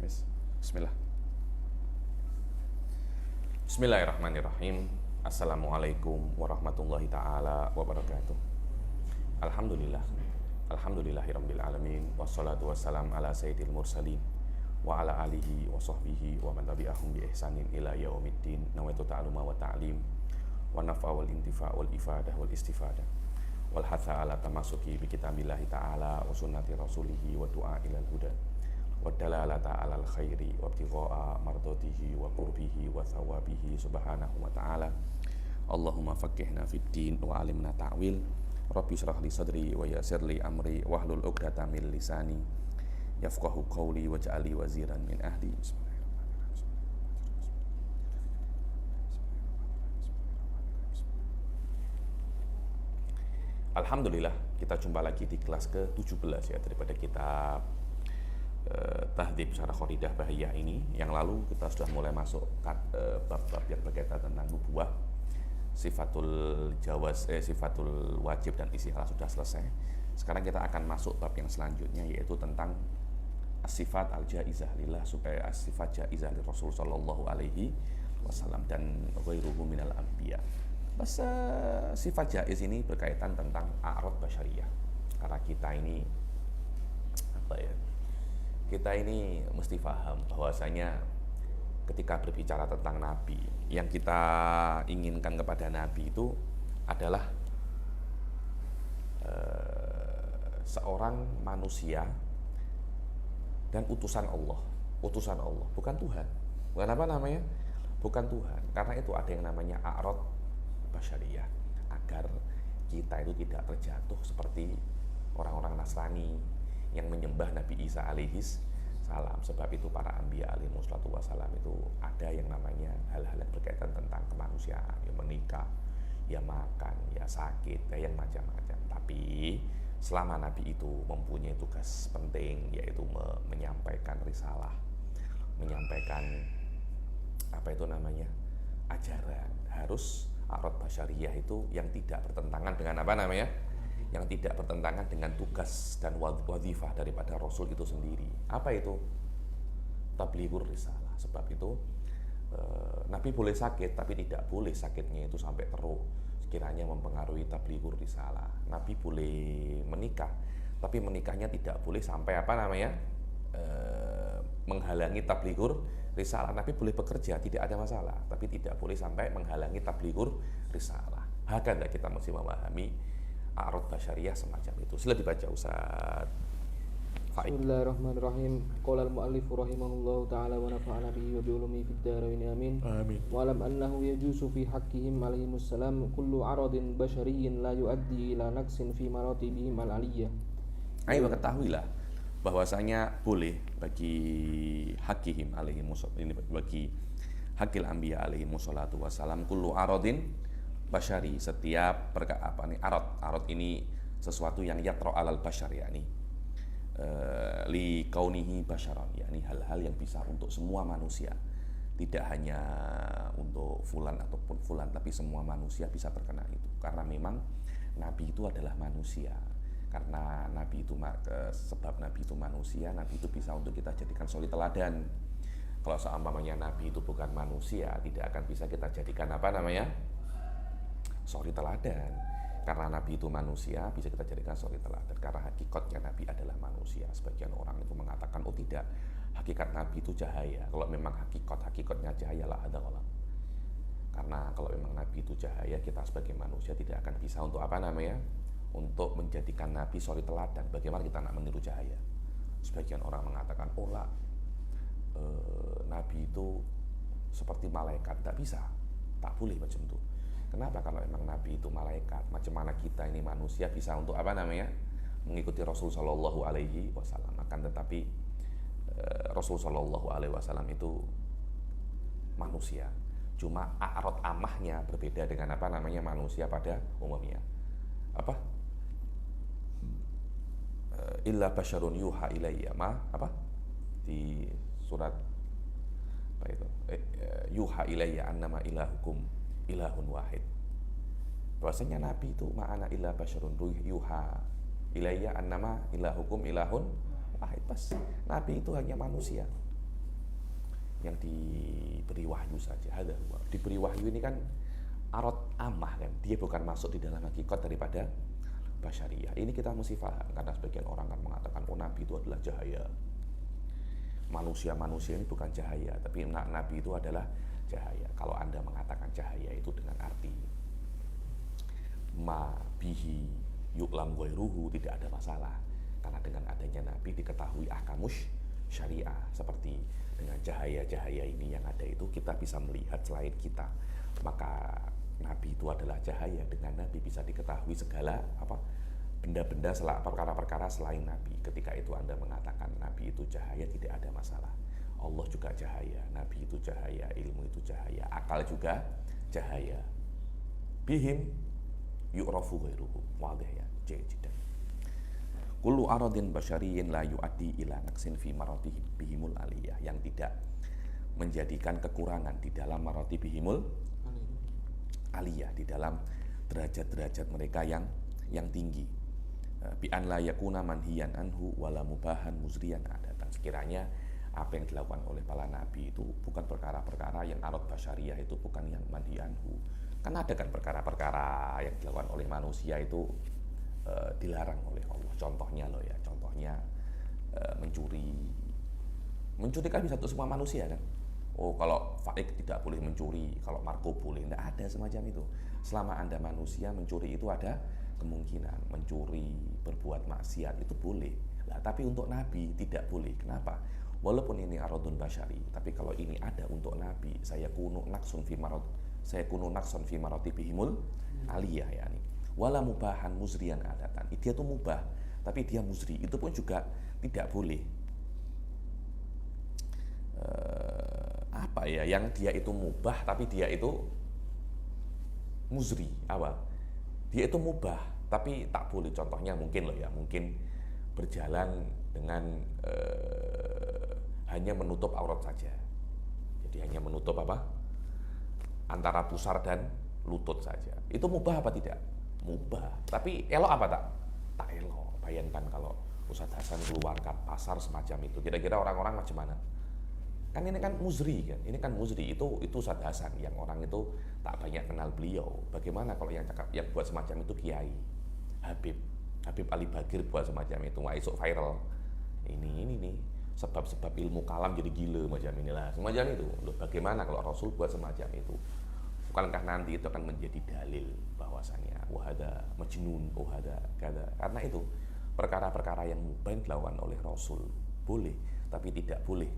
Wis, bismillah. Bismillahirrahmanirrahim. Assalamualaikum warahmatullahi taala wabarakatuh. Alhamdulillah. Alhamdulillahirabbil alamin wassalatu wassalam ala sayyidil mursalin wa ala alihi wa sahbihi wa man tabi'ahum bi ihsanin ila yaumiddin. Nawaitu ta'alluma wa ta'lim wa naf'a wal intifa' wal ifadah wal istifadah wal hatha ala tamasuki bi kitabillahi ta'ala wa sunnati rasulihi wa du'a ilal huda wa dalalata alal khairi wa ibtigha'a mardatihi wa qurbihi wa thawabihi subhanahu wa ta'ala. Allahumma faqqihna fid din wa alimna ta'wil. Rabbi shrah li sadri wa yassir li amri wahlul 'uqdatam min lisani yafqahu qawli waj'alni waziran min ahli. Alhamdulillah, kita jumpa lagi di kelas ke-17 ya daripada kitab Tahdhib Syarah Qaidah Bahiyah ini. Yang lalu kita sudah mulai masuk bab-bab yang berkaitan tentang nubuwah, sifatul wajib dan istihala sudah selesai. Sekarang kita akan masuk bab yang selanjutnya, yaitu tentang as-sifat al-jaizah lillah, supaya as-sifat jaizah li Rasul sallallahu alaihi wasallam dan ghairuhu minal anbiya. Pas sifat jaiz ini berkaitan tentang a'rad basyariyah. Karena kita ini kita ini mesti paham bahwasanya ketika berbicara tentang Nabi, yang kita inginkan kepada Nabi itu adalah seorang manusia dan utusan Allah, bukan Tuhan. Bukan apa namanya? Bukan Tuhan. Karena itu ada yang namanya a'rad basyariyah, agar kita itu tidak terjatuh seperti orang-orang Nasrani yang menyembah Nabi Isa alaihis salam. Sebab itu para anbiya alaihi wassalam itu ada yang namanya hal-hal yang berkaitan tentang kemanusiaan, ya menikah, ya makan, ya sakit, ya yang macam-macam. Tapi selama Nabi itu mempunyai tugas penting, yaitu menyampaikan risalah, menyampaikan ajaran, harus a'rad basyariyah itu yang tidak bertentangan dengan yang tidak bertentangan dengan tugas dan wadhifah daripada Rasul itu sendiri. Apa itu? Tablighur risalah. Sebab itu Nabi boleh sakit, tapi tidak boleh sakitnya itu sampai teruk sekiranya mempengaruhi tablighur risalah. Nabi boleh menikah, tapi menikahnya tidak boleh sampai menghalangi tablighur risalah. Nabi boleh bekerja, tidak ada masalah, tapi tidak boleh sampai menghalangi tablighur risalah. Hakada kita mesti memahami a'rad basyariyah semacam itu. Sila dibaca Ustaz. Bismillahirrahmanirrahim. Qala al-mu'allif rahimahullahu ta'ala wa nafa'ana bihi wa bi ulumihi fid dharain amin. Amin. Wa lam annahu yajuzu fi haqqihim alaihimus salam kullu 'aradin basyariyyin la yuaddi ila naqsin fi maratibihim al-'aliyyah. Ayo ketahuilah bahwasanya boleh bagi hakihim alaihi ini bagi hakil anbiya alaihi wassalatu wassalam kullu aradin basyari, setiap arad ini sesuatu yang yatra alal basyar, yakni li kaunihi basyaran, yakni hal-hal yang bisa untuk semua manusia, tidak hanya untuk fulan ataupun fulan, tapi semua manusia bisa terkena itu. Karena memang Nabi itu adalah manusia. Karena Nabi itu sebab Nabi itu manusia, Nabi itu bisa untuk kita jadikan suri teladan. Kalau seumpamanya Nabi itu bukan manusia, tidak akan bisa kita jadikan suri teladan. Karena Nabi itu manusia, bisa kita jadikan suri teladan. Karena hakikatnya Nabi adalah manusia. Sebagian orang itu mengatakan, oh tidak, hakikat Nabi itu cahaya. Kalau memang hakikatnya cahaya lah ada orang. Karena kalau memang Nabi itu cahaya, kita sebagai manusia tidak akan bisa untuk untuk menjadikan Nabi suri teladan. Bagaimana kita nak meniru cahaya? Sebagian orang mengatakan, oh lah, Nabi itu seperti malaikat, tidak bisa, tak boleh macam itu. Kenapa? Kalau memang Nabi itu malaikat, macam mana kita ini manusia bisa untuk mengikuti Rasul Shallallahu Alaihi Wasallam? Akan tetapi Rasul Shallallahu Alaihi Wasallam itu manusia, cuma a'rad amahnya berbeda dengan manusia pada umumnya. Illa basyarun yuha ilayya di surat yuha ilayya annama ilahukum ilahun wahid. Bahwasanya Nabi itu ma'ana illa basyarun yuha ilayya annama ilahukum ilahun wahid. Pas Nabi itu hanya manusia, yang diberi wahyu saja. Diberi wahyu ini kan arot amah kan, dia bukan masuk di dalam hakikat daripada basyariyah. Ini kita mesti paham, karena sebagian orang kan mengatakan Nabi itu adalah cahaya. Manusia ini bukan cahaya, tapi Nabi itu adalah cahaya. Kalau Anda mengatakan cahaya itu dengan arti ma bihi yu'lam ghairuhu, tidak ada masalah. Karena dengan adanya Nabi diketahui ahkamus syariah. Seperti dengan cahaya-cahaya ini yang ada itu kita bisa melihat selain kita. Maka Nabi itu adalah cahaya. Dengan Nabi bisa diketahui segala benda-benda, perkara-perkara selain Nabi. Ketika itu Anda mengatakan Nabi itu cahaya, tidak ada masalah. Allah juga cahaya, Nabi itu cahaya, ilmu itu cahaya, akal juga cahaya. Bihim yu'rafu ghairuhu. Wadih ya, jiddan. Kullu aradin basyariyin la yu'addi ila naqsin fi maratibihimul aliyah, yang tidak menjadikan kekurangan di dalam maratibihimul aliyah, di dalam derajat-derajat mereka yang tinggi. Bi an la yakuna manhiyan anhu wala mubahan muzriyan adatan. Sekiranya apa yang dilakukan oleh para nabi itu bukan perkara-perkara yang arad basyariyah, itu bukan yang manhi anhu. Kan ada kan perkara-perkara yang dilakukan oleh manusia itu dilarang oleh Allah. Contohnya mencuri. Mencuri kan bisa untuk semua manusia kan. Oh, kalau Faik tidak boleh mencuri, kalau Marco boleh. Tidak ada semacam itu. Selama Anda manusia, mencuri itu ada kemungkinan. Mencuri, berbuat maksiat itu boleh. Nah, tapi untuk Nabi tidak boleh. Kenapa? Walaupun ini aradun basyari, tapi kalau ini ada untuk Nabi, saya kuno naksun fi maratibihimul aliyah yani. Wala mubahan muzriyan adatan. Dia itu mubah, tapi dia muzri. Itu pun juga tidak boleh. Yang dia itu mubah tapi dia itu muzri. Dia itu mubah tapi tak boleh. Contohnya mungkin berjalan dengan hanya menutup aurat saja. Jadi hanya menutup antara pusar dan lutut saja. Itu mubah apa tidak? Mubah. Tapi elok apa tak? Tak elok. Bayangkan kalau Ustadz Hasan keluar ke pasar semacam itu, kira-kira orang-orang macam mana? Kan ini kan muzri kan, ini kan muzri. Itu Ustadz Hasan yang orang itu tak banyak kenal beliau. Bagaimana kalau yang buat semacam itu Kiai Habib Ali Bagir buat semacam itu, wah esok viral. Ini nih sebab-sebab ilmu kalam jadi gila macam inilah, semacam itu. Loh, bagaimana kalau Rasul buat semacam itu? Bukankah nanti itu akan menjadi dalil bahwasanya wahada majnun, wahada kada? Karena itu perkara-perkara yang mubah dilakukan oleh Rasul boleh, tapi tidak boleh.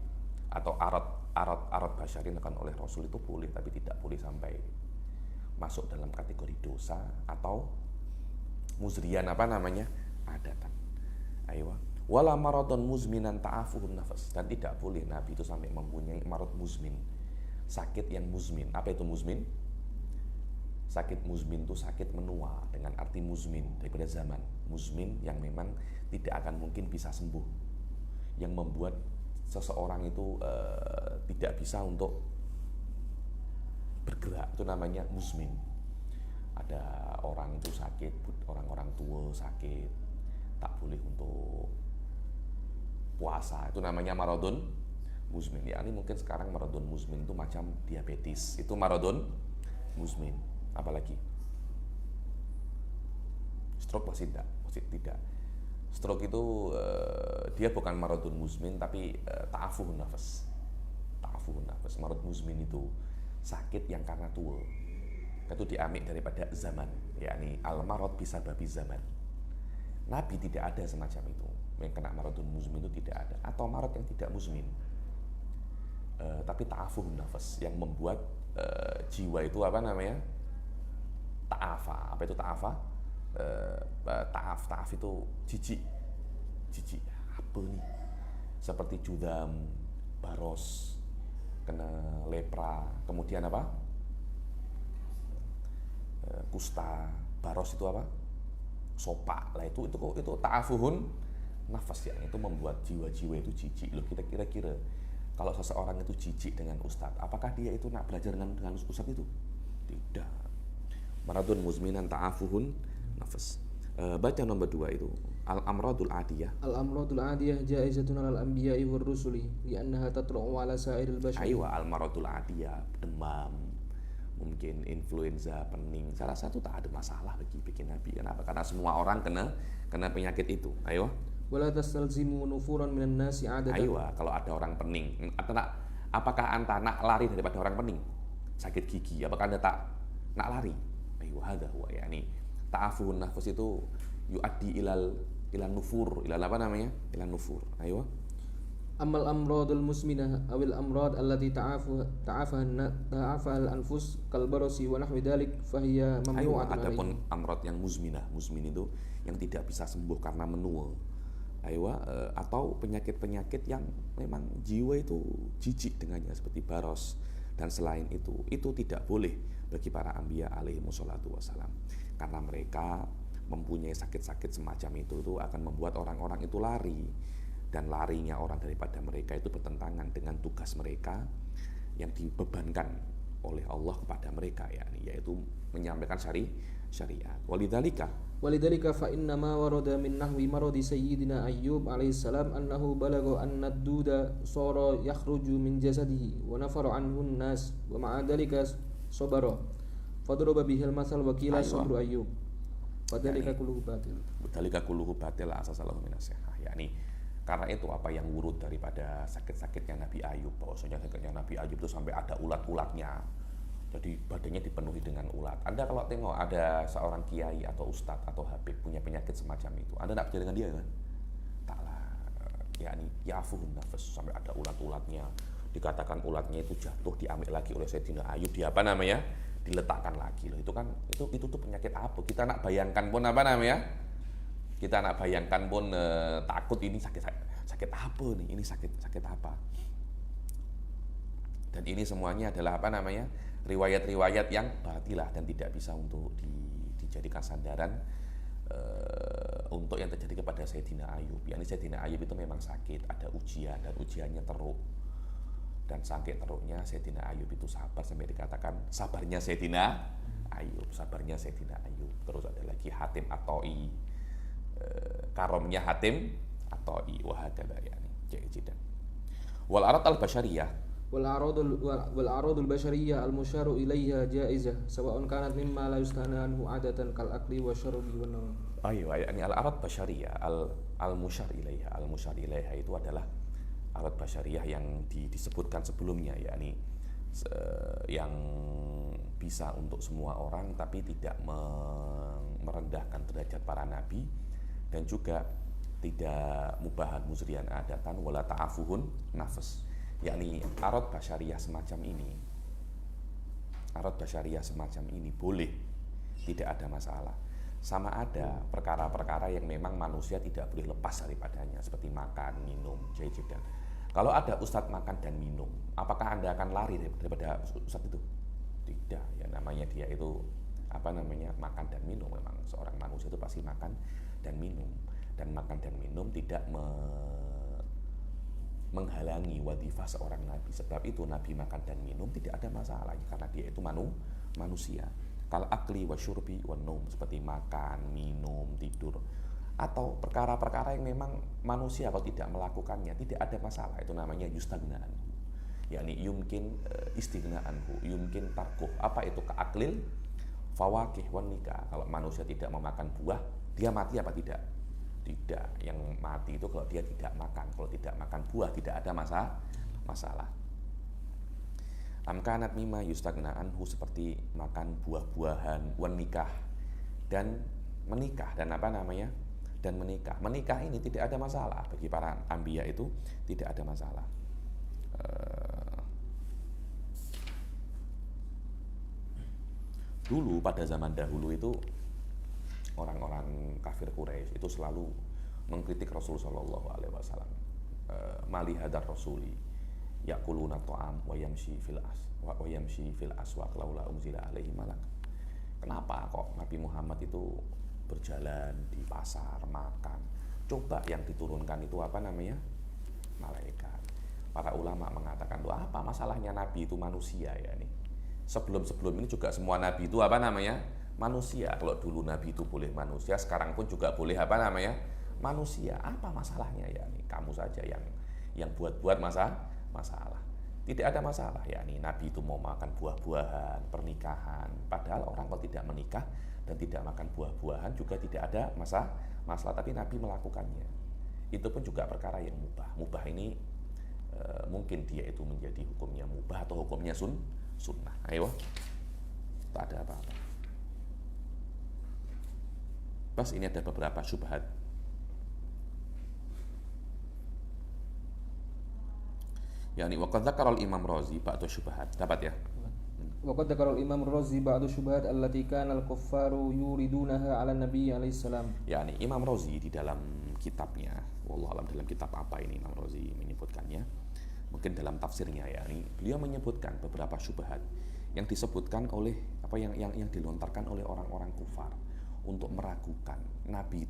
Atau arat basyari dilakukan oleh Rasul itu boleh, tapi tidak boleh sampai masuk dalam kategori dosa atau muzriyan adatan. Aywa. Wala maradun muzminan ta'afuhun nafas, dan tidak boleh Nabi itu sampai mempunyai marad muzmin, sakit yang muzmin. Apa itu muzmin? Sakit muzmin itu sakit menua, dengan arti muzmin daripada zaman. Muzmin yang memang tidak akan mungkin bisa sembuh, yang membuat seseorang itu tidak bisa untuk bergerak, itu namanya muzmin. Ada orang itu sakit, orang-orang tua sakit, tak boleh untuk puasa, itu namanya maradun muzmin. Ya, ini mungkin sekarang maradun muzmin itu macam diabetes, itu maradun muzmin. Apalagi stroke masih tidak. Stroke itu dia bukan maradun muzmin, tapi ta'afuhun nafas. Marad muzmin itu sakit yang karena tua. Itu diambil daripada zaman, yakni al-marad bisa babi zaman. Nabi tidak ada semacam itu. Yang kena maradun muzmin itu tidak ada, atau marad yang tidak muzmin. Tapi ta'afuhun nafas yang membuat jiwa itu ta'afa. Apa itu ta'afa? Ta'af itu jijik. Apa nih? Seperti judam, baros, kena lepra, kemudian kusta. Baros itu sopak lah, itu ta'afuhun nafas, ya. Itu membuat jiwa-jiwa itu jijik. Loh, kita kira-kira kalau seseorang itu jijik dengan ustadz, apakah dia itu nak belajar dengan ustadz itu? Tidak. Maradun muzminan ta'afuhun nafas. Baca nomor 2 itu. Al-amradul adiyah. Al-amradul adiyah jaizatun 'alal anbiya'i war rusuli li'annaha tatra'u 'ala sa'iril bashar. Aywa al-maradul adiyah, demam, mungkin influenza, pening. Salah satu tak ada masalah bagi Nabi. Kenapa? Karena semua orang kena penyakit itu. Ayo. Wala tastalzimu nufuran minan nasi 'adatan. Aywa, kalau ada orang pening, apakah anta nak lari daripada orang pening? Sakit gigi, apakah anda tak nak lari? Aywa, hadza huwa yani ta'afuhun nafs itu yuaddi ilan nufur, ilan apa namanya? Ilan nufur. Aywa. Amal amradul musminah awil amrad allati ta'afaha al-anfus kal barasi wa nahwi dhalik fahiya Aywa, mamnu'atun adapun alaihi. amrad yang muzmin itu yang tidak bisa sembuh karena menua. Aywa, atau penyakit-penyakit yang memang jiwa itu jijik dengannya seperti baros dan selain itu tidak boleh bagi para anbiya alaihi wassalatu wassalam, karena mereka mempunyai sakit-sakit semacam itu akan membuat orang-orang itu lari, dan larinya orang daripada mereka itu bertentangan dengan tugas mereka yang dibebankan oleh Allah kepada mereka, yaitu menyampaikan syariat. Walidhalika fa inna ma warada min nahwi maradi sayyidina Ayyub alaihi salam annahu balagha anna ad-duda sara yakhruju min jasadihi wa nafara anhu an-nas wa ma'a dhalika sabara fadaraba bihil masal wa qila sabru Ayyub fadhalika kulluhu batil. Dzalika kulluhu batil asasalahu minasihah. yakni karena itu apa yang wurud daripada sakit-sakitnya Nabi Ayub, bahwasanya sakitnya Nabi Ayub itu sampai ada ulat-ulatnya. Jadi badannya dipenuhi dengan ulat. Anda kalau tengok ada seorang kiai atau ustadz atau habib punya penyakit semacam itu, Anda tidak percaya dengan dia kan? Taklah, yakni yafuhun nafas, sampai ada ulat-ulatnya. Dikatakan ulatnya itu jatuh, diambil lagi oleh Sayyidina Ayub, di apa namanya? Diletakkan lagi loh. Itu kan itu tuh penyakit apa? Kita nak bayangkan pun apa namanya? Kita nak bayangkan pun takut ini sakit apa nih? Ini sakit apa? Dan ini semuanya adalah apa namanya? Riwayat-riwayat yang batilah dan tidak bisa untuk dijadikan sandaran untuk yang terjadi kepada Sayyidina Ayub. Yakni Sayyidina Ayub itu memang sakit, ada ujian dan ujiannya teruk. Dan saking teruknya Sayyidina Ayub itu sabar sampai dikatakan sabarnya Sayyidina Ayub, sabarnya Sayyidina Ayub. Terus ada lagi Hatim At-Ta'i, karomnya Hatim At-Ta'i, wahakadha yani ja'idan. Wal arad al-basyariyah والأعراض البشرية المشار إليها جائزة سواء كانت مما لا يستغنى عنه عادة كالأكل والشرب والنوم. Ayo, ini al-arad basyariyah, al-musyar ilaiha itu adalah alat basyariyah yang disebutkan sebelumnya, yakni yang bisa untuk semua orang tapi tidak merendahkan derajat para nabi, dan juga tidak mubahan muzrian adatan wala ta'afuhun nafas. Yakni arad basyariyah semacam ini boleh, tidak ada masalah. Sama ada perkara-perkara yang memang manusia tidak boleh lepas daripadanya, seperti makan, minum, jajan. Kalau ada ustadz makan dan minum, apakah Anda akan lari daripada ustadz itu? Tidak, ya namanya dia itu apa namanya, makan dan minum. Memang seorang manusia itu pasti makan dan minum, dan makan dan minum tidak menghalangi wadifah seorang nabi. Sebab itu nabi makan dan minum tidak ada masalah, karena dia itu manusia. Kal akli wa syurbi wa naum, seperti makan, minum, tidur, atau perkara-perkara yang memang manusia kalau tidak melakukannya tidak ada masalah, itu namanya yustagna anhu, yakni yumkin istighna anhu, yumkin tarkuh. Apa itu? Kaaklil fawakih wan nikah. Kalau manusia tidak memakan buah, dia mati apa tidak? Tidak. Yang mati itu kalau dia tidak makan. Kalau tidak makan buah tidak ada masalah. Amkanat mimma yustagna anhu, seperti makan buah-buahan, wan nikah, dan menikah, dan apa namanya? Dan menikah. Menikah ini tidak ada masalah bagi para anbiya, itu tidak ada masalah. Dulu pada zaman dahulu itu orang-orang kafir Quraisy itu selalu mengkritik Rasul sallallahu alaihi wasallam. Mali hadar rasuli yaquluna ta'am wa yamshi fil aswaq laula unzila alaihi malak. Kenapa kok Nabi Muhammad itu berjalan di pasar, makan? Coba yang diturunkan itu apa namanya? Malaikat. Para ulama mengatakan, "Loh, apa masalahnya Nabi itu manusia ya nih? Sebelum ini juga semua nabi itu apa namanya? Manusia. Kalau dulu nabi itu boleh manusia, sekarang pun juga boleh apa namanya? manusia, apa masalahnya ya? Kamu saja yang buat-buat masalah. Tidak ada masalah ya, Nabi itu mau makan buah-buahan, pernikahan. Padahal orang kalau tidak menikah dan tidak makan buah-buahan juga tidak ada masalah, tapi Nabi melakukannya. Itu pun juga perkara yang mubah. Mubah ini mungkin dia itu menjadi hukumnya mubah atau hukumnya sunnah. Ayo, tak ada apa-apa. Pas ini ada beberapa syubhat. Yani waqad dzakara al-Imam Razi ba'du syubhat. Dapat ya? Waqad dzakara al-Imam Razi ba'du syubhat allati kana al-kuffaru yuridunaha 'ala Nabi alaihi salam. Yani Imam Razi di dalam kitabnya, wallahu alam dalam kitab apa ini Imam Razi menyebutkannya? Mungkin dalam tafsirnya ya, beliau menyebutkan beberapa syubhat yang disebutkan oleh yang dilontarkan oleh orang-orang kufar untuk meragukan Nabi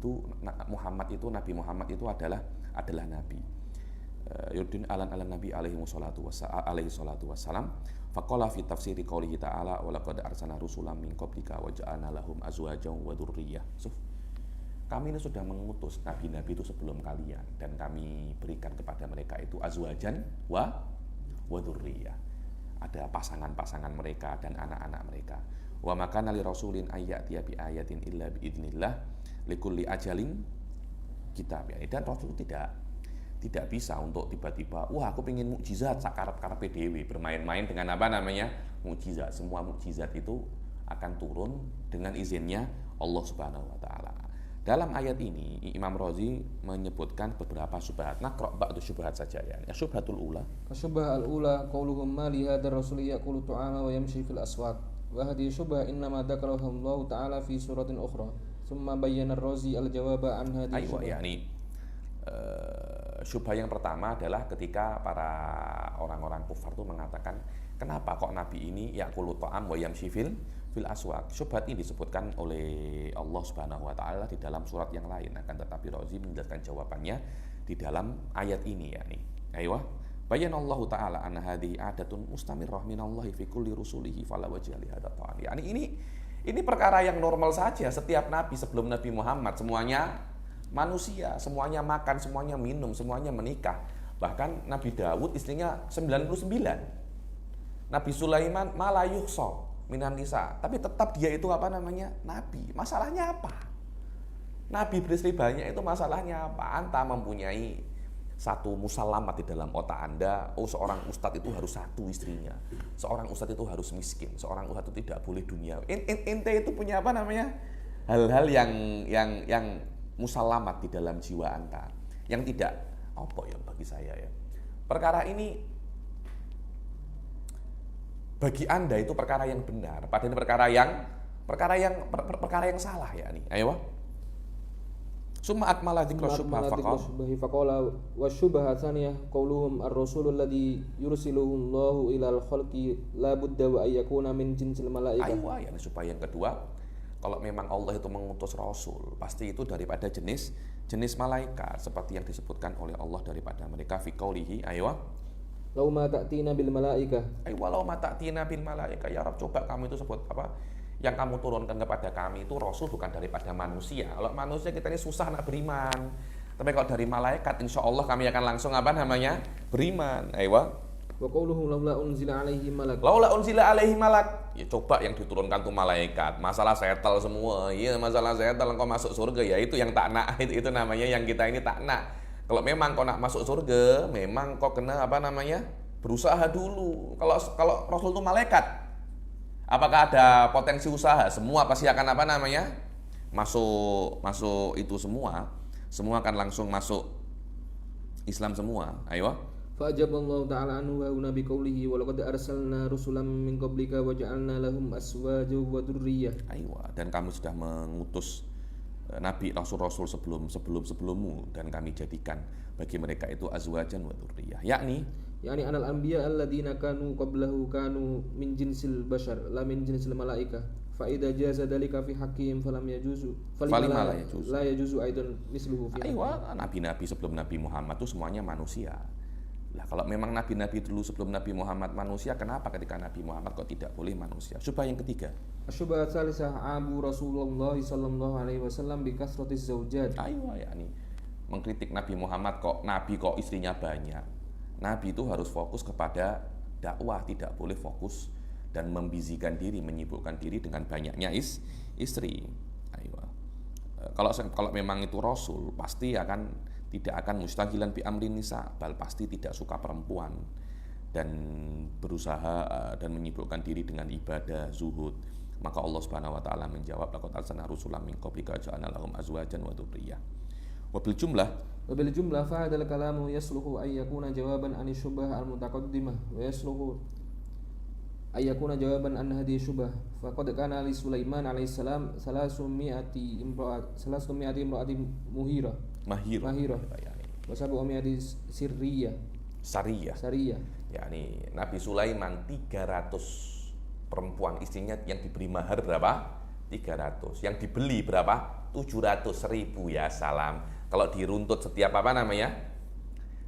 Muhammad itu adalah nabi. Yurdin alan nabi alaihi salatu wassalam faqala fi tafsiri qoulihi ta'ala wa laqad arsalna rusulan min qablika wa ja'alna lahum azwajan wa dzurriyyah. Kami ini sudah mengutus nabi-nabi itu sebelum kalian dan kami berikan kepada mereka itu azwajan wa dzurriyyah. Ada pasangan-pasangan mereka dan anak-anak mereka. Wa makana li rasulin ayyatiya bi ayatin illa bi idznillah likulli ajalin kitab. Dan Rasul tidak bisa untuk tiba-tiba aku pengen mukjizat sakarep-karep dhewe bermain-main dengan mukjizat. Semua mukjizat itu akan turun dengan izinnya Allah Subhanahu wa taala. Dalam ayat ini Imam Razi menyebutkan beberapa syubhat. Naqra ba'du syubhat saja ya. Syubhatul ula. Syubhatul ula qauluhum ma li hadzal rasul yaqulu ta'ama wa yamshi fil aswaq. Wa hadhihi syubha innama dzakaraha Allah taala fi suratin ukhra. Tsumma bayyana ar-Razi al-jawaba an hadhihi syubha. Syubha yang pertama adalah ketika para orang-orang kufar itu mengatakan, kenapa kok Nabi ini yaqulu ta'am wa yamshi fil aswaq. Syubhat ini disebutkan oleh Allah Subhanahu wa taala di dalam surat yang lain, akan tetapi Razi menjelaskan jawabannya di dalam ayat ini Ayo. Bayanallahu taala anna hadhihi adatun mustamirrah minallahi fi kulli rusulihi fala wajha li hadha ta'an. Ini perkara yang normal saja, setiap nabi sebelum Nabi Muhammad semuanya manusia, semuanya makan, semuanya minum, semuanya menikah. Bahkan Nabi Dawud istrinya 99. Nabi Sulaiman malah yuhsa minan nisa, tapi tetap dia itu nabi. Masalahnya apa? Nabi beristri banyak itu masalahnya apa? Anta mempunyai satu musalamat di dalam otak Anda, seorang ustadz itu harus satu istrinya, seorang ustadz itu harus miskin, seorang ustadz itu tidak boleh dunia. Ente itu punya hal-hal yang musalamat di dalam jiwa Anda, yang tidak bagi saya ya. Perkara ini bagi Anda itu perkara yang benar, padahal ini perkara yang salah Ayo. Summa akmala dzikra syubha faqala wa syubha tsaniyah qauluhum ar-rasulul ladzi yursiluhu Allahu ilal khalqi la budda wa ayyakuna min jinsil malaikah. Ayo, supaya yang kedua, kalau memang Allah itu mengutus Rasul, pasti itu daripada jenis malaikat seperti yang disebutkan oleh Allah daripada mereka fi qaulihi Lau ma ta'tina bil malaikah. Walau ma ta'tina bil malaikah. Ya Rabb, coba kamu itu sebut yang kamu turunkan kepada kami itu Rasul bukan daripada manusia. Kalau manusia kita ini susah nak beriman. Tapi kalau dari malaikat insya Allah kami akan langsung beriman. Wa qauluhu laula unzila alaihi malak. Laula unzila alaihi malak. Ya coba yang diturunkan tuh malaikat. Masalah settle semua. Iya, masalah settle engkau masuk surga ya itu yang tak nak. Itu namanya yang kita ini tak nak. Kalau memang kau nak masuk surga, memang kau kena berusaha dulu. Kalau Rasul itu malaikat, apakah ada potensi usaha? Semua pasti akan masuk itu semua akan langsung masuk Islam semua. Ayo. Fa'ajaballahu ta'ala anhu wa nabi qaulihi wa laqad arsalna rusulan min qablika wa ja'alna lahum azwajan wa dzurriyyah. Ayo, dan kami sudah mengutus nabi rasul-rasul sebelummu dan kami jadikan bagi mereka itu azwajan wa dzurriyyah. Yakni anal anbiya alladzina kanu qablahu kanu min jinsil bashar la min jinsil malaikah. Fa idza jaza dzalika fi haqqihim falam yajuzu la yajuzu aidan misluhu fi. Nabi-nabi sebelum Nabi Muhammad itu semuanya manusia. Lah kalau memang nabi-nabi dulu sebelum Nabi Muhammad manusia, kenapa ketika Nabi Muhammad kok tidak boleh manusia? Syubhat yang ketiga. Syubhat salisah abu Rasulullah sallallahu alaihi wasallam bi kasratiz zaujat. mengkritik Nabi Muhammad Nabi kok istrinya banyak. Nabi itu harus fokus kepada dakwah, tidak boleh fokus dan membizikan diri, menyibukkan diri dengan banyaknya istri. Ayo. Kalau memang itu Rasul, pasti tidak akan mustaghilan bi amrin nisa, bal pasti tidak suka perempuan dan berusaha dan menyibukkan diri dengan ibadah, zuhud. Maka Allah Subhanahu wa taala menjawab, laqad arsalna rusulan min qablika ja'alna lahum azwajan wa dzurriyyah. Wabil jumlah fa hadzal kalamu yasluhu ay yakuna jawaban an syubhah al mutaqaddimah wa yasluhu ay yakuna jawaban an hadhihi syubhah. Faqad kana li Sulaiman alaihi salam 300 imra'atin mahira wa sab'umi'ati sariyah. yakni Nabi Sulaiman 300 perempuan istrinya yang diberi mahar berapa? 300. Yang dibeli berapa? 700.000 ya salam. Kalau diruntut setiap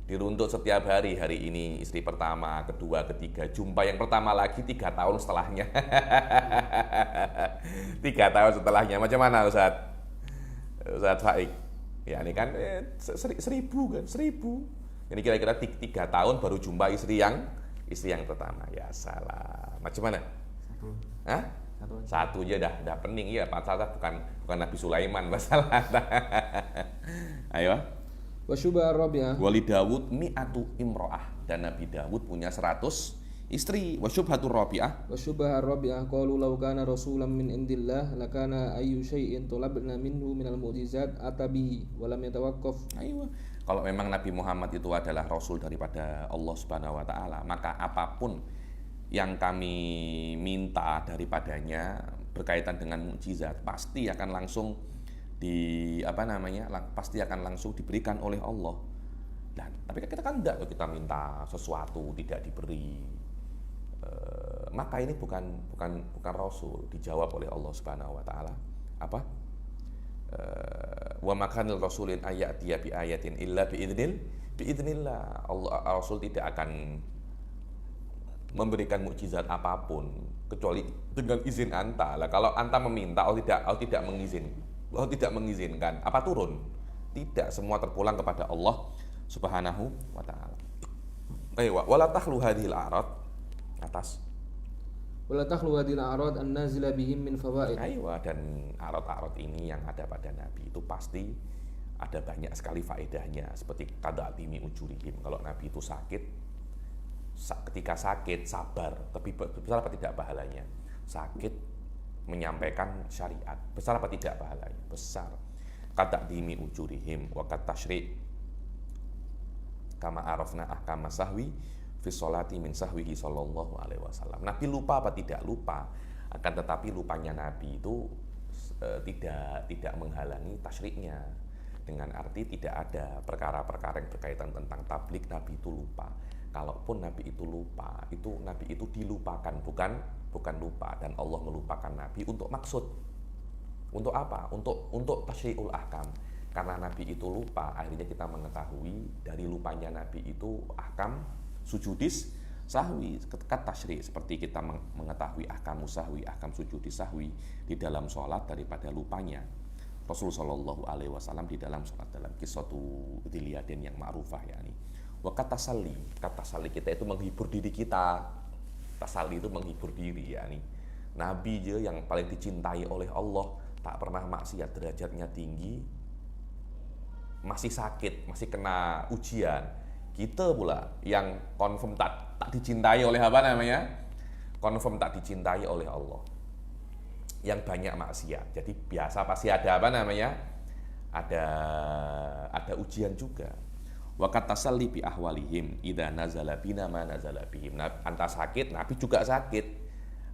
diruntut setiap hari ini istri pertama, kedua, ketiga, jumpa yang pertama lagi 3 tahun setelahnya. 3 tahun setelahnya. Macam mana Ustaz Faik? Ya ini kan 1.000 kan, 1.000. Ini kira-kira 3 tahun baru jumpa istri yang pertama. Ya salah. Macam mana? Satu aja dah pening ya, masalah bukan Nabi Sulaiman masalah. Ayo. Wa syubha ar-rabi'ah. Wali Dawud mi'atu imro'ah, dan Nabi Dawud punya 100 istri. Wa syubhatur rabi'ah. Wa syubha ar-rabi'ah qalu law kana rasulan min indillah lakana ayyu syai'in tulabna minhu minal mu'jizat atabihi wa lam yatawaqqaf. Ayo. Kalau memang Nabi Muhammad itu adalah rasul daripada Allah Subhanahu wa taala, maka apapun yang kami minta daripadanya berkaitan dengan mukjizat pasti akan langsung pasti akan langsung diberikan oleh Allah. Dan tapi kita kan enggak, kita minta sesuatu tidak diberi, maka ini bukan rasul. Dijawab oleh Allah Subhanahu wa taala apa? Wa makanil rasulin ayatiya bi ayatin illa biidznillah. Allah Rasul tidak akan memberikan mukjizat apapun kecuali dengan izin anta. Lah kalau anta meminta Allah tidak mengizinkan, apa turun? Tidak, semua terpulang kepada Allah Subhanahu wa taala. Wala takhlu hadhil a'rad atas. Wala takhlu hadhil a'rad an nazila bihim min fawaid. Dan a'rad ini yang ada pada Nabi itu pasti ada banyak sekali faedahnya, seperti qada'atimi ujurihim. Kalau Nabi itu ketika sakit sabar, tapi besar apa tidak pahalanya? Sakit menyampaikan syariat, besar apa tidak pahalanya? Besar. Qada'atimi ujurihim wa katashri' kama arafna ahkama sahwi fi sholati min sahwihi sallallahu alaihi wasallam. Nabi lupa apa tidak lupa, akan tetapi lupanya Nabi itu tidak menghalangi tasyriknya. Dengan arti tidak ada perkara-perkara yang berkaitan tentang tablik Nabi itu lupa. Kalaupun Nabi itu lupa, Nabi itu dilupakan, bukan lupa, dan Allah melupakan Nabi untuk maksud. Untuk apa? Untuk tasyri'ul ahkam. Karena Nabi itu lupa, akhirnya kita mengetahui dari lupanya Nabi itu ahkam sujudis sahwi, ketika tasyri', seperti kita mengetahui ahkam sahwi, ahkam sujudis sahwi di dalam sholat daripada lupanya Rasulullah Shallallahu Alaihi Wasallam di dalam sholat, dalam kisah Dzil-Yadain yang ma'rufah yakni. Wa katasalli kita itu menghibur diri kita. Tasalli itu menghibur diri yakni. Nabi je yang paling dicintai oleh Allah, tak pernah maksiat, derajatnya tinggi, masih sakit, masih kena ujian. Kita pula yang confirm tak dicintai oleh confirm tak dicintai oleh Allah, yang banyak maksiat. Jadi biasa pasti ada ada ujian juga. Wa katasalli bi ahwalihim idza nazala bina ma nazala bihim. Anta sakit, Nabi juga sakit.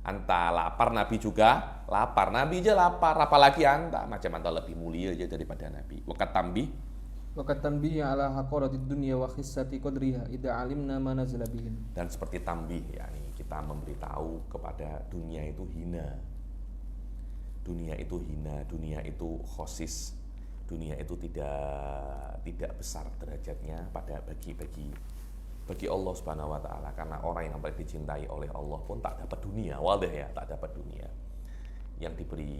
Anta lapar, Nabi juga lapar. Nabi aja lapar, apalagi anta. Macam anta lebih mulia aja daripada Nabi. Wa tanbih ala haqaratid dunya wa khissati qadriha idza alimna ma nazala bihim. Dan seperti tambih yakni kita memberitahu kepada dunia itu hina. Dunia itu hina, dunia itu khosis. Dunia itu tidak besar derajatnya bagi Allah Subhanahu wa taala, karena orang yang paling dicintai oleh Allah pun tak dapat dunia, wadah ya, tak dapat dunia. Yang diberi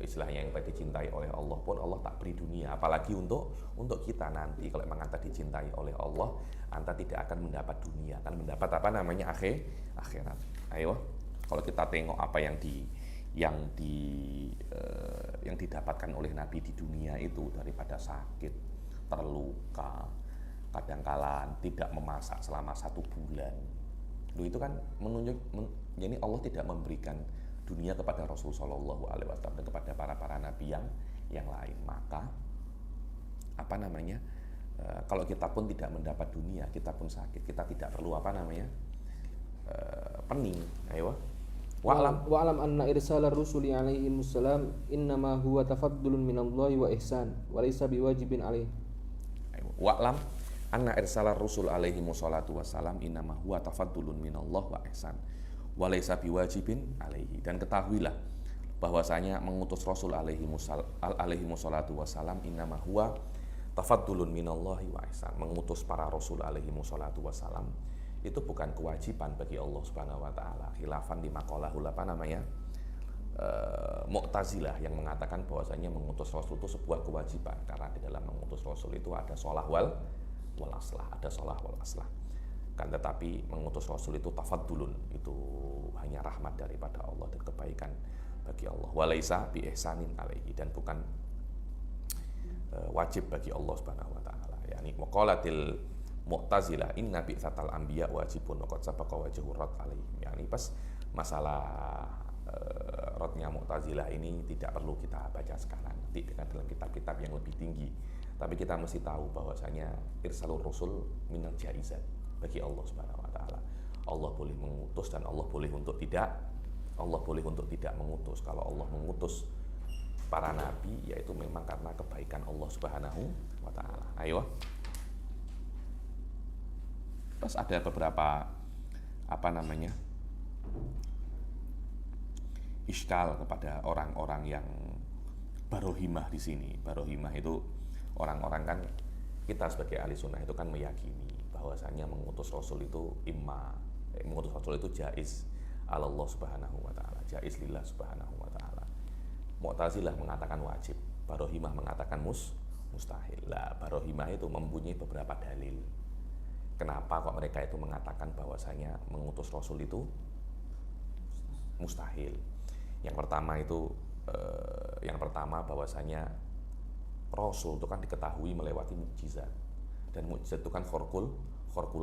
istilahnya yang dicintai oleh Allah pun Allah tak beri dunia, apalagi untuk kita nanti kalau memang anta dicintai oleh Allah, anta tidak akan mendapat dunia, akan mendapat apa namanya akhirat. Ayo, kalau kita tengok apa yang didapatkan oleh Nabi di dunia itu, daripada sakit, terluka, kadangkala tidak memasak selama 1 bulan, itu kan jadi Allah tidak memberikan dunia kepada Rasul Shallallahu Alaihi Wasallam dan kepada para nabi yang lain. Maka apa namanya, kalau kita pun tidak mendapat dunia, kita pun sakit, kita tidak perlu apa namanya pening. Ayo, wa'lam anna irsalar rusuli alaihi wassalam innama huwa tafaddulun minallahi wa ihsan wa laysa biwajibin alaih. Wa'lam anna irsalar rusul alaihi wassalam innama huwa tafaddulun minallahi wa ihsan walaysa biwajibin alaihi. Dan ketahuilah bahwasanya mengutus Rasul alaihi wassalatu wassalam innama huwa tafaddulun minallahi wa ihsan. Mengutus para Rasul alaihi wassalatu wassalam itu bukan kewajiban bagi Allah Subhanahu wa taala. Khilafan di maqalahul apa namanya? Mu'tazilah yang mengatakan bahwasanya mengutus Rasul itu sebuah kewajiban, karena di dalam mengutus Rasul itu ada shalah wal aslah, ada shalah wal aslah. Kan tetapi mengutus Rasul itu tafaddulun, itu hanya rahmat daripada Allah dan kebaikan bagi Allah. Walaisa bi ihsanin alaihi, dan bukan wajib bagi Allah Subhanahu wa taala. Yani waqalatil Mu'tazilah inna bi'tsatal anbiya wajibun wa qad sabaqa wajhu rad alaihi. Yani pas masalah radnya Mu'tazilah ini tidak perlu kita baca sekarang, nanti dengan dalam kitab-kitab yang lebih tinggi. Tapi kita mesti tahu bahwasanya irsalur rasul minal jaizat bagi Allah Subhanahu wa taala. Allah boleh mengutus dan Allah boleh untuk tidak mengutus. Kalau Allah mengutus para nabi, yaitu memang karena kebaikan Allah Subhanahu wa taala. Ayo. Terus ada beberapa apa namanya? Iskal kepada orang-orang yang barohimah di sini. Barohimah itu orang-orang, kan kita sebagai ahli sunnah itu kan meyakini bahwasanya mengutus Rasul itu mengutus Rasul itu jaiz Allah Subhanahu wa taala, jaiz lillah Subhanahu wa taala. Mu'tazilah mengatakan wajib, barohimah mengatakan mustahil. Lah, barohimah itu mempunyai beberapa dalil. Kenapa kok mereka itu mengatakan bahwasanya mengutus Rasul itu mustahil? Yang pertama bahwasanya Rasul itu kan diketahui melewati mukjizat, dan mukjizat itu kan khorkul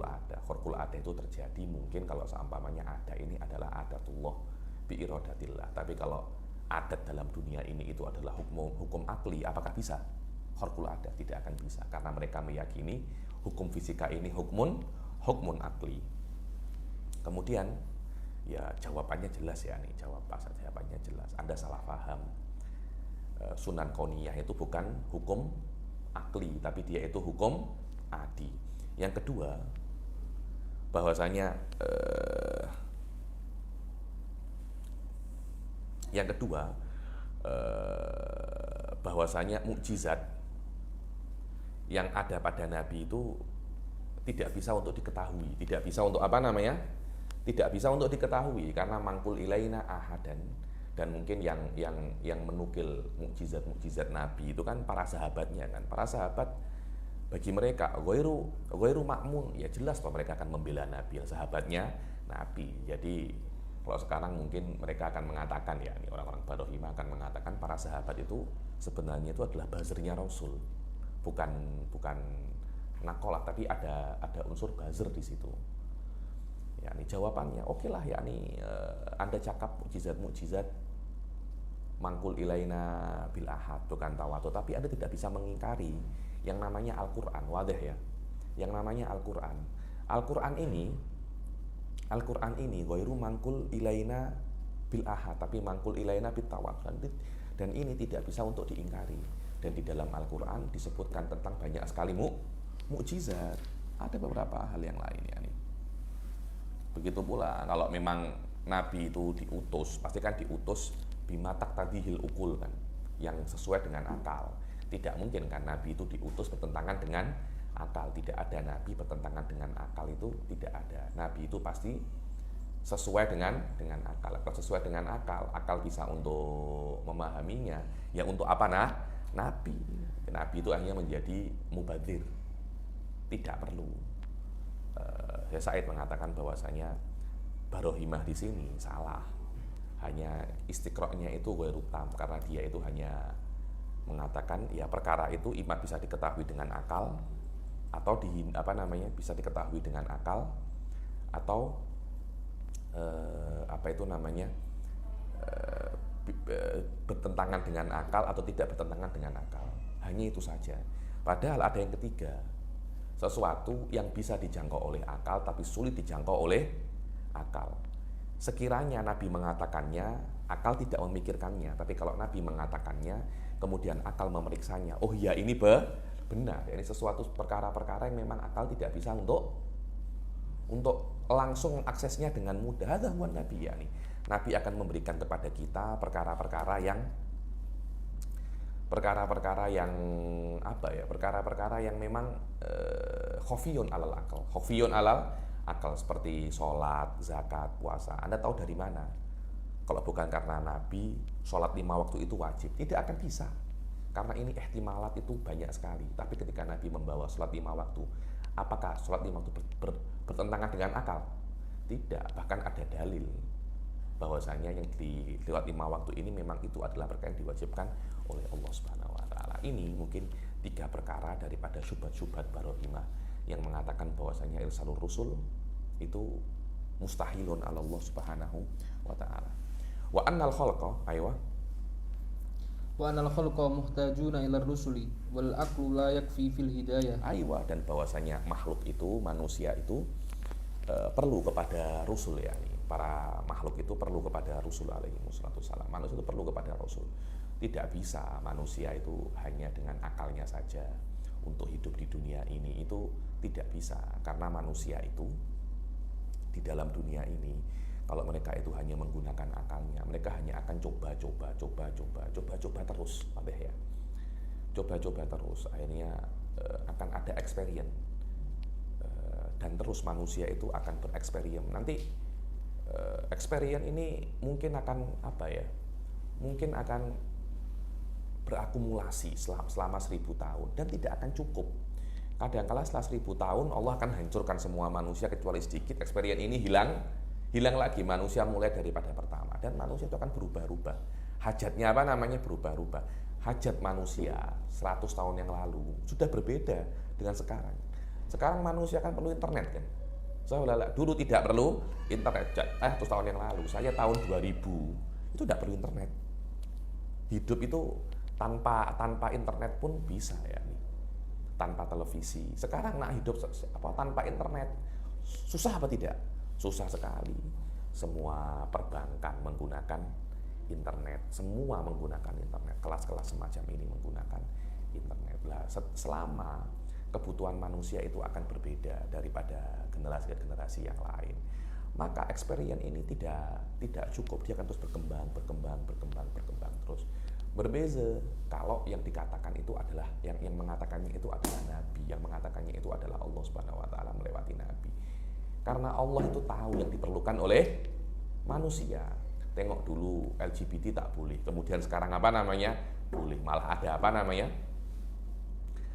ada. Khorkul ada itu terjadi mungkin kalau seumpamanya ada ini adalah adatullah bi iradatillah. Tapi kalau adat dalam dunia ini itu adalah hukum akli, apakah bisa khorkul ada? Tidak akan bisa, karena mereka meyakini hukum fisika ini hukmun akli. Kemudian ya jawabannya jelas ya nih, jawabannya jelas. Anda salah paham. Sunan kauniyah itu bukan hukum akli, tapi dia itu hukum adi. Yang kedua, bahwasanya bahwasanya mukjizat yang ada pada Nabi itu tidak bisa untuk diketahui, tidak bisa untuk apa namanya? Tidak bisa untuk diketahui, karena mangkul ilaina ahadan. Dan mungkin yang menukil mukjizat Nabi itu kan para sahabatnya kan. Para sahabat bagi mereka ghairu ma'mun, ya jelas bahwa mereka akan membela Nabi, yang sahabatnya Nabi. Jadi kalau sekarang mungkin mereka akan mengatakan, ya ini orang-orang barohimah akan mengatakan para sahabat itu sebenarnya itu adalah buzzernya Rasul. Bukan nakolah, tapi ada unsur buzzer di situ. Ya, ini jawabannya, oke lah ya nih, Anda cakap mukjizat mangkul ilaina bil ahad bukan tawatur, tapi Anda tidak bisa mengingkari yang namanya Al-Qur'an, wadah ya. Yang namanya Al-Qur'an. Al-Qur'an ini ghairu mangkul ilaina bil ahad, tapi mangkul ilaina bit tawatur. Dan ini tidak bisa untuk diingkari. Dan di dalam Al-Qur'an disebutkan tentang banyak sekali mukjizat. Ada beberapa hal yang lain ya nih. Begitu pula kalau memang Nabi itu diutus, pasti kan diutus bima taqtadihil ukul kan, yang sesuai dengan akal. Tidak mungkin kan Nabi itu diutus bertentangan dengan akal. Tidak ada Nabi bertentangan dengan akal, itu tidak ada. Nabi itu pasti sesuai dengan akal. Kalau sesuai dengan akal bisa untuk memahaminya. Ya untuk apa Nabi? Nabi itu hanya menjadi mubadzir. Tidak perlu. Syekh Said mengatakan bahwasanya barohimah di sini salah. Hanya istiqra'nya itu ghairu tam, karena dia itu hanya mengatakan ya perkara itu imma bisa diketahui dengan akal atau bisa diketahui dengan akal atau bertentangan dengan akal atau tidak bertentangan dengan akal. Hanya itu saja. Padahal ada yang ketiga, sesuatu yang bisa dijangkau oleh akal tapi sulit dijangkau oleh akal. Sekiranya Nabi mengatakannya, akal tidak memikirkannya, tapi kalau Nabi mengatakannya, kemudian akal memeriksanya, oh ya ini benar, ini sesuatu perkara-perkara yang memang akal tidak bisa untuk langsung aksesnya dengan mudah. Hadza huwa Nabi, yani Nabi akan memberikan kepada kita perkara-perkara yang memang khofiyun alal akal, seperti sholat, zakat, puasa. Anda tahu dari mana? Kalau bukan karena Nabi, sholat 5 waktu itu wajib, tidak akan bisa. Karena ini ihtimalat itu banyak sekali. Tapi ketika Nabi membawa sholat 5 waktu, apakah sholat 5 waktu bertentangan dengan akal? Tidak, bahkan ada dalil bahwasanya yang di lewat 5 waktu ini memang itu adalah perkara yang diwajibkan oleh Allah Subhanahu wa taala. Ini mungkin 3 perkara daripada syubhat-syubhat barohimah yang mengatakan bahwasanya irsalur rusul itu mustahilun ala Allah Subhanahu wa taala. Wa annal khalqa wa anal khalqa muhtajuna ila rusuli wal aqlu la yakfi fil hidayah. Dan bahwasanya makhluk itu, manusia itu perlu kepada rusul, yakni para makhluk itu perlu kepada Rasul alaihi wassalam. Manusia itu perlu kepada Rasul. Tidak bisa manusia itu hanya dengan akalnya saja untuk hidup di dunia ini, itu tidak bisa. Karena manusia itu di dalam dunia ini, kalau mereka itu hanya menggunakan akalnya, mereka hanya akan coba terus, ya. Coba terus, akhirnya akan ada experience. Dan terus manusia itu akan bereksperimen. Nanti experience ini mungkin akan mungkin akan berakumulasi selama 1000 tahun dan tidak akan cukup. Kadang-kala setelah 1000 tahun Allah akan hancurkan semua manusia kecuali sedikit. Experience ini hilang lagi, manusia mulai daripada pertama, dan manusia itu akan berubah-ubah. Hajatnya berubah-ubah. Hajat manusia 100 tahun yang lalu sudah berbeda dengan sekarang. Sekarang manusia kan perlu internet kan. Dulu tidak perlu internet. 100 tahun yang lalu, saya tahun 2000 itu tidak perlu internet. Hidup itu tanpa internet pun bisa, ya, tanpa televisi. Sekarang hidup tanpa internet susah apa tidak? Susah sekali. Semua perbankan menggunakan internet, semua menggunakan internet. Kelas-kelas semacam ini menggunakan internet. Lah, selama kebutuhan manusia itu akan berbeda daripada generasi yang lain, maka experience ini tidak cukup. Dia akan terus berkembang terus. Berbeza kalau yang dikatakan itu adalah yang mengatakannya itu adalah Nabi, yang mengatakannya itu adalah Allah Subhanahu wa taala melewati Nabi. Karena Allah itu tahu yang diperlukan oleh manusia. Tengok dulu LGBT tak boleh, kemudian sekarang boleh,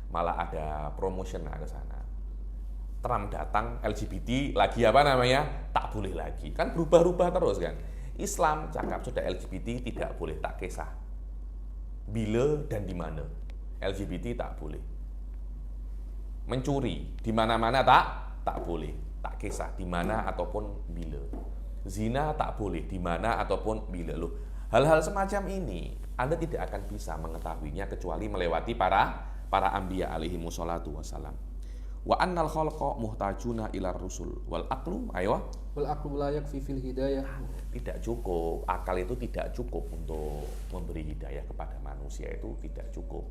malah ada promotion ke sana. Trump datang, LGBT lagi tak boleh lagi. Kan berubah-ubah terus kan. Islam cakap sudah LGBT tidak boleh, tak kisah bila dan di mana. LGBT tak boleh. Mencuri di mana-mana tak boleh, tak kisah di mana ataupun bila. Zina tak boleh di mana ataupun bila. Loh, hal-hal semacam ini Anda tidak akan bisa mengetahuinya kecuali melewati para anbiya alaihi wassalatu wassalam. Wa annal khalqa muhtajuna ila rusul wal aqlu wal aqlu la yakfi fil hidayah. Tidak cukup, akal itu tidak cukup untuk memberi hidayah kepada manusia, itu tidak cukup.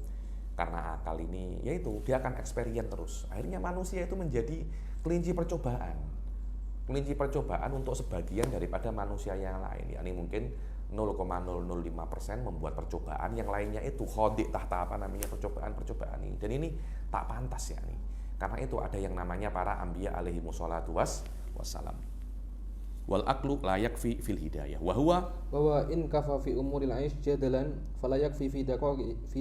Karena akal ini yaitu dia akan experience terus. Akhirnya manusia itu menjadi kelinci percobaan untuk sebagian daripada manusia yang lain. Yakni mungkin 0,005% membuat percobaan, yang lainnya itu khodik tahta percobaan ini. Dan ini tak pantas, ya nih. Karena itu ada yang namanya para anbiya alaihi wassalatu wassalam. Wal aqlu la yakfi fil hidayah. Wa huwa bahwa in kafa fi umuril aish jadalan fala yakfi fi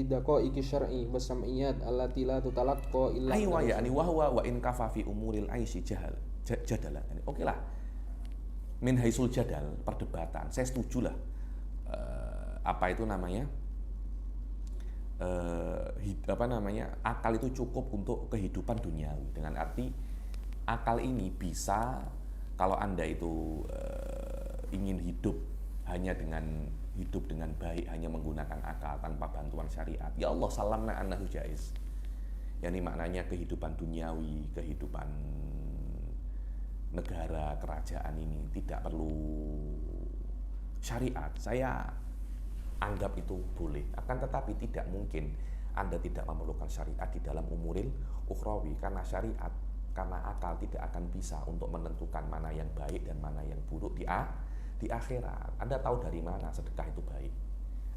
daqaiqi syar'i was sam'iyat allati la tutalaqqa illa aywa yani wa huwa wa in kafa fi umuril aishi jadalan. Oke lah. Min haisul jadal, perdebatan. Saya setuju lah. Apa itu namanya? Akal itu cukup untuk kehidupan duniawi, dengan arti akal ini bisa, kalau Anda itu ingin hidup dengan baik, hanya menggunakan akal tanpa bantuan syariat, ya Allah salamna annahu jaiz. Yani maknanya kehidupan duniawi, kehidupan negara, kerajaan ini tidak perlu syariat. Saya anggap itu boleh, akan tetapi tidak mungkin Anda tidak memerlukan syariat di dalam umuril ukhrawi, karena syariat, karena akal tidak akan bisa untuk menentukan mana yang baik dan mana yang buruk di akhirat. Anda tahu dari mana sedekah itu baik?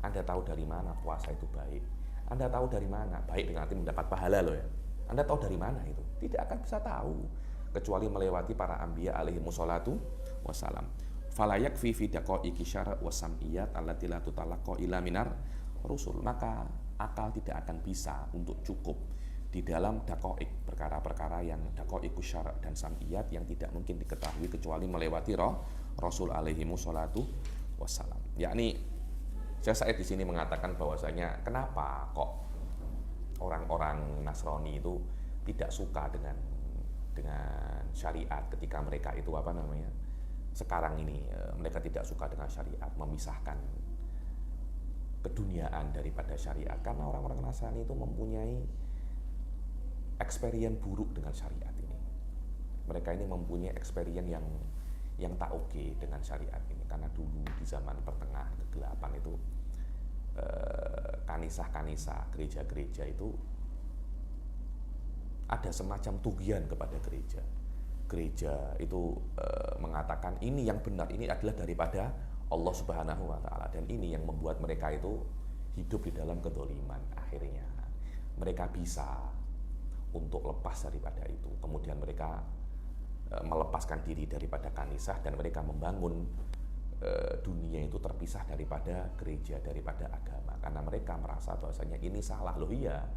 Anda tahu dari mana puasa itu baik? Anda tahu dari mana baik dengan arti mendapat pahala loh ya? Anda tahu dari mana itu? Tidak akan bisa tahu kecuali melewati para anbiya alaihi wassalatu wassalam. Fala yakfi fi daqaiqi syara' wa sam'iyat allati la tutalaqqa illa minar rusul. Maka akal tidak akan bisa untuk cukup di dalam daqaiq, perkara-perkara yang daqaiqu syara' dan sam'iyat yang tidak mungkin diketahui kecuali melewati Rasul alaihi wassalatu wassalam. Yakni saya di sini mengatakan bahwasanya kenapa kok orang-orang Nasrani itu tidak suka dengan syariat ketika mereka itu sekarang ini mereka tidak suka dengan syariat, memisahkan keduniaan daripada syariat, karena orang-orang Nasrani itu mempunyai experience buruk dengan syariat ini. Mereka ini mempunyai experience yang tak oke dengan syariat ini, karena dulu di zaman pertengahan kegelapan itu kanisah-kanisah, gereja-gereja itu ada semacam tugian kepada gereja. Gereja itu mengatakan ini yang benar, ini adalah daripada Allah Subhanahu wa taala, dan ini yang membuat mereka itu hidup di dalam kedzaliman. Akhirnya mereka bisa untuk lepas daripada itu. Kemudian mereka melepaskan diri daripada kanisah dan mereka membangun dunia itu terpisah daripada gereja, daripada agama, karena mereka merasa bahwasanya ini salah. Loh iya,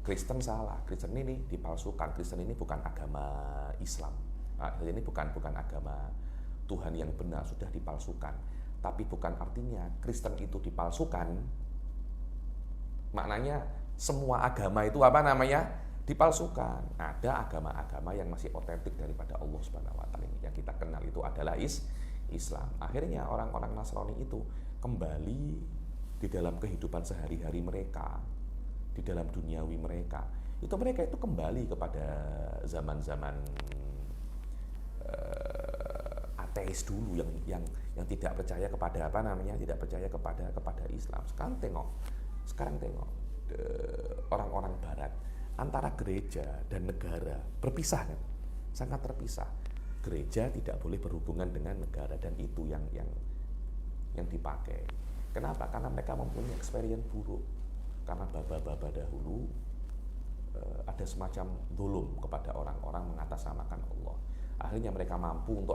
Kristen salah, Kristen ini dipalsukan, Kristen ini bukan agama Islam. Ini bukan agama Tuhan yang benar, sudah dipalsukan. Tapi bukan artinya Kristen itu dipalsukan maknanya semua agama itu dipalsukan. Ada agama-agama yang masih otentik daripada Allah Subhanahu wa taala. Yang kita kenal itu adalah Islam. Akhirnya orang-orang Nasrani itu kembali di dalam kehidupan sehari-hari mereka, di dalam duniawi mereka. Mereka itu kembali kepada zaman-zaman ateis dulu yang tidak percaya kepada tidak percaya kepada Islam. Sekarang tengok orang-orang Barat, antara gereja dan negara berpisah kan, sangat terpisah. Gereja tidak boleh berhubungan dengan negara, dan itu yang dipakai. Kenapa? Karena mereka mempunyai experience buruk. Karena baba-baba dahulu ada semacam zulum kepada orang-orang, mengatasnamakan Allah. Akhirnya mereka mampu untuk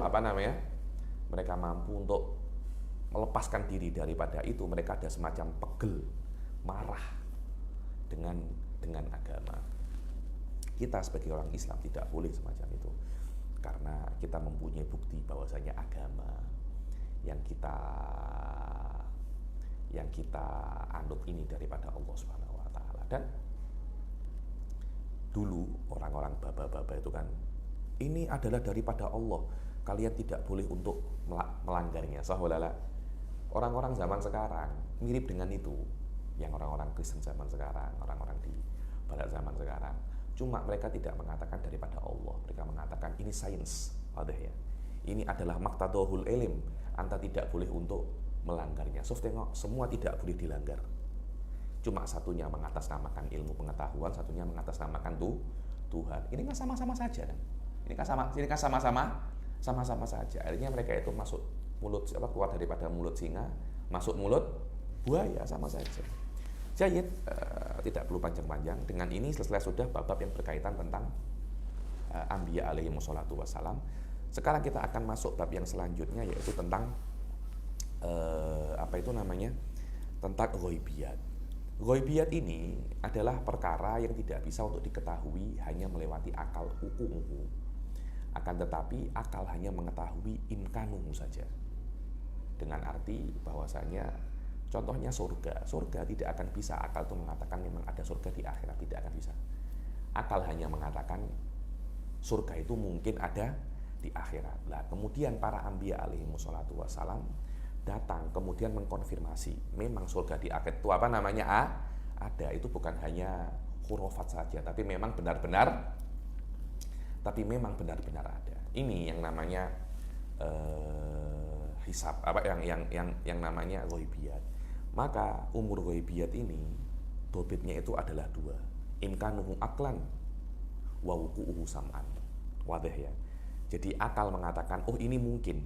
mereka mampu untuk melepaskan diri daripada itu. Mereka ada semacam pegel, marah dengan agama. Kita sebagai orang Islam tidak boleh semacam itu, karena kita mempunyai bukti bahwasanya agama yang kita anut ini daripada Allah Subhanahu wa taala. Dan dulu orang-orang baba-baba itu kan, ini adalah daripada Allah, kalian tidak boleh untuk melanggarnya. Sahwalala. Orang-orang zaman sekarang mirip dengan itu, yang orang-orang Kristen zaman sekarang, orang-orang di Barat zaman sekarang. Cuma mereka tidak mengatakan daripada Allah, mereka mengatakan ini sains, ya. Ini adalah maqtadahul ilm, Anda tidak boleh untuk melanggarnya. So tengok, semua tidak boleh dilanggar. Cuma satunya mengatasnamakan ilmu pengetahuan, satunya mengatasnamakan Tuhan. Ini kan sama-sama saja kan? Ini kan sama-sama saja. Akhirnya mereka itu masuk keluar daripada mulut singa, masuk mulut buaya, sama saja. Jayid, tidak perlu panjang-panjang. Dengan ini selesai sudah bab yang berkaitan tentang Anbiya alaihi wassalatu wassalam. Sekarang kita akan masuk bab yang selanjutnya, yaitu tentang tentang ghaibiyat. Ghaibiyat ini adalah perkara yang tidak bisa untuk diketahui hanya melewati akal uku. Akan tetapi akal hanya mengetahui imkanuhu saja. Dengan arti bahwasanya contohnya surga tidak akan bisa akal itu mengatakan memang ada surga di akhirat, tidak akan bisa. Akal hanya mengatakan surga itu mungkin ada di akhirat. Nah, kemudian para anbiya alaihi wassalatu wassalam datang kemudian mengkonfirmasi memang surga di akhirat itu ada. Itu bukan hanya khurafat saja, tapi memang benar-benar ada. Ini yang namanya hisab, yang namanya ghaibiyat. Maka umur ghaibiyat ini dobitnya itu adalah 2, imkanuhu aklan wa wuqu'uhu sam'an. Wadah ya. Jadi akal mengatakan ini mungkin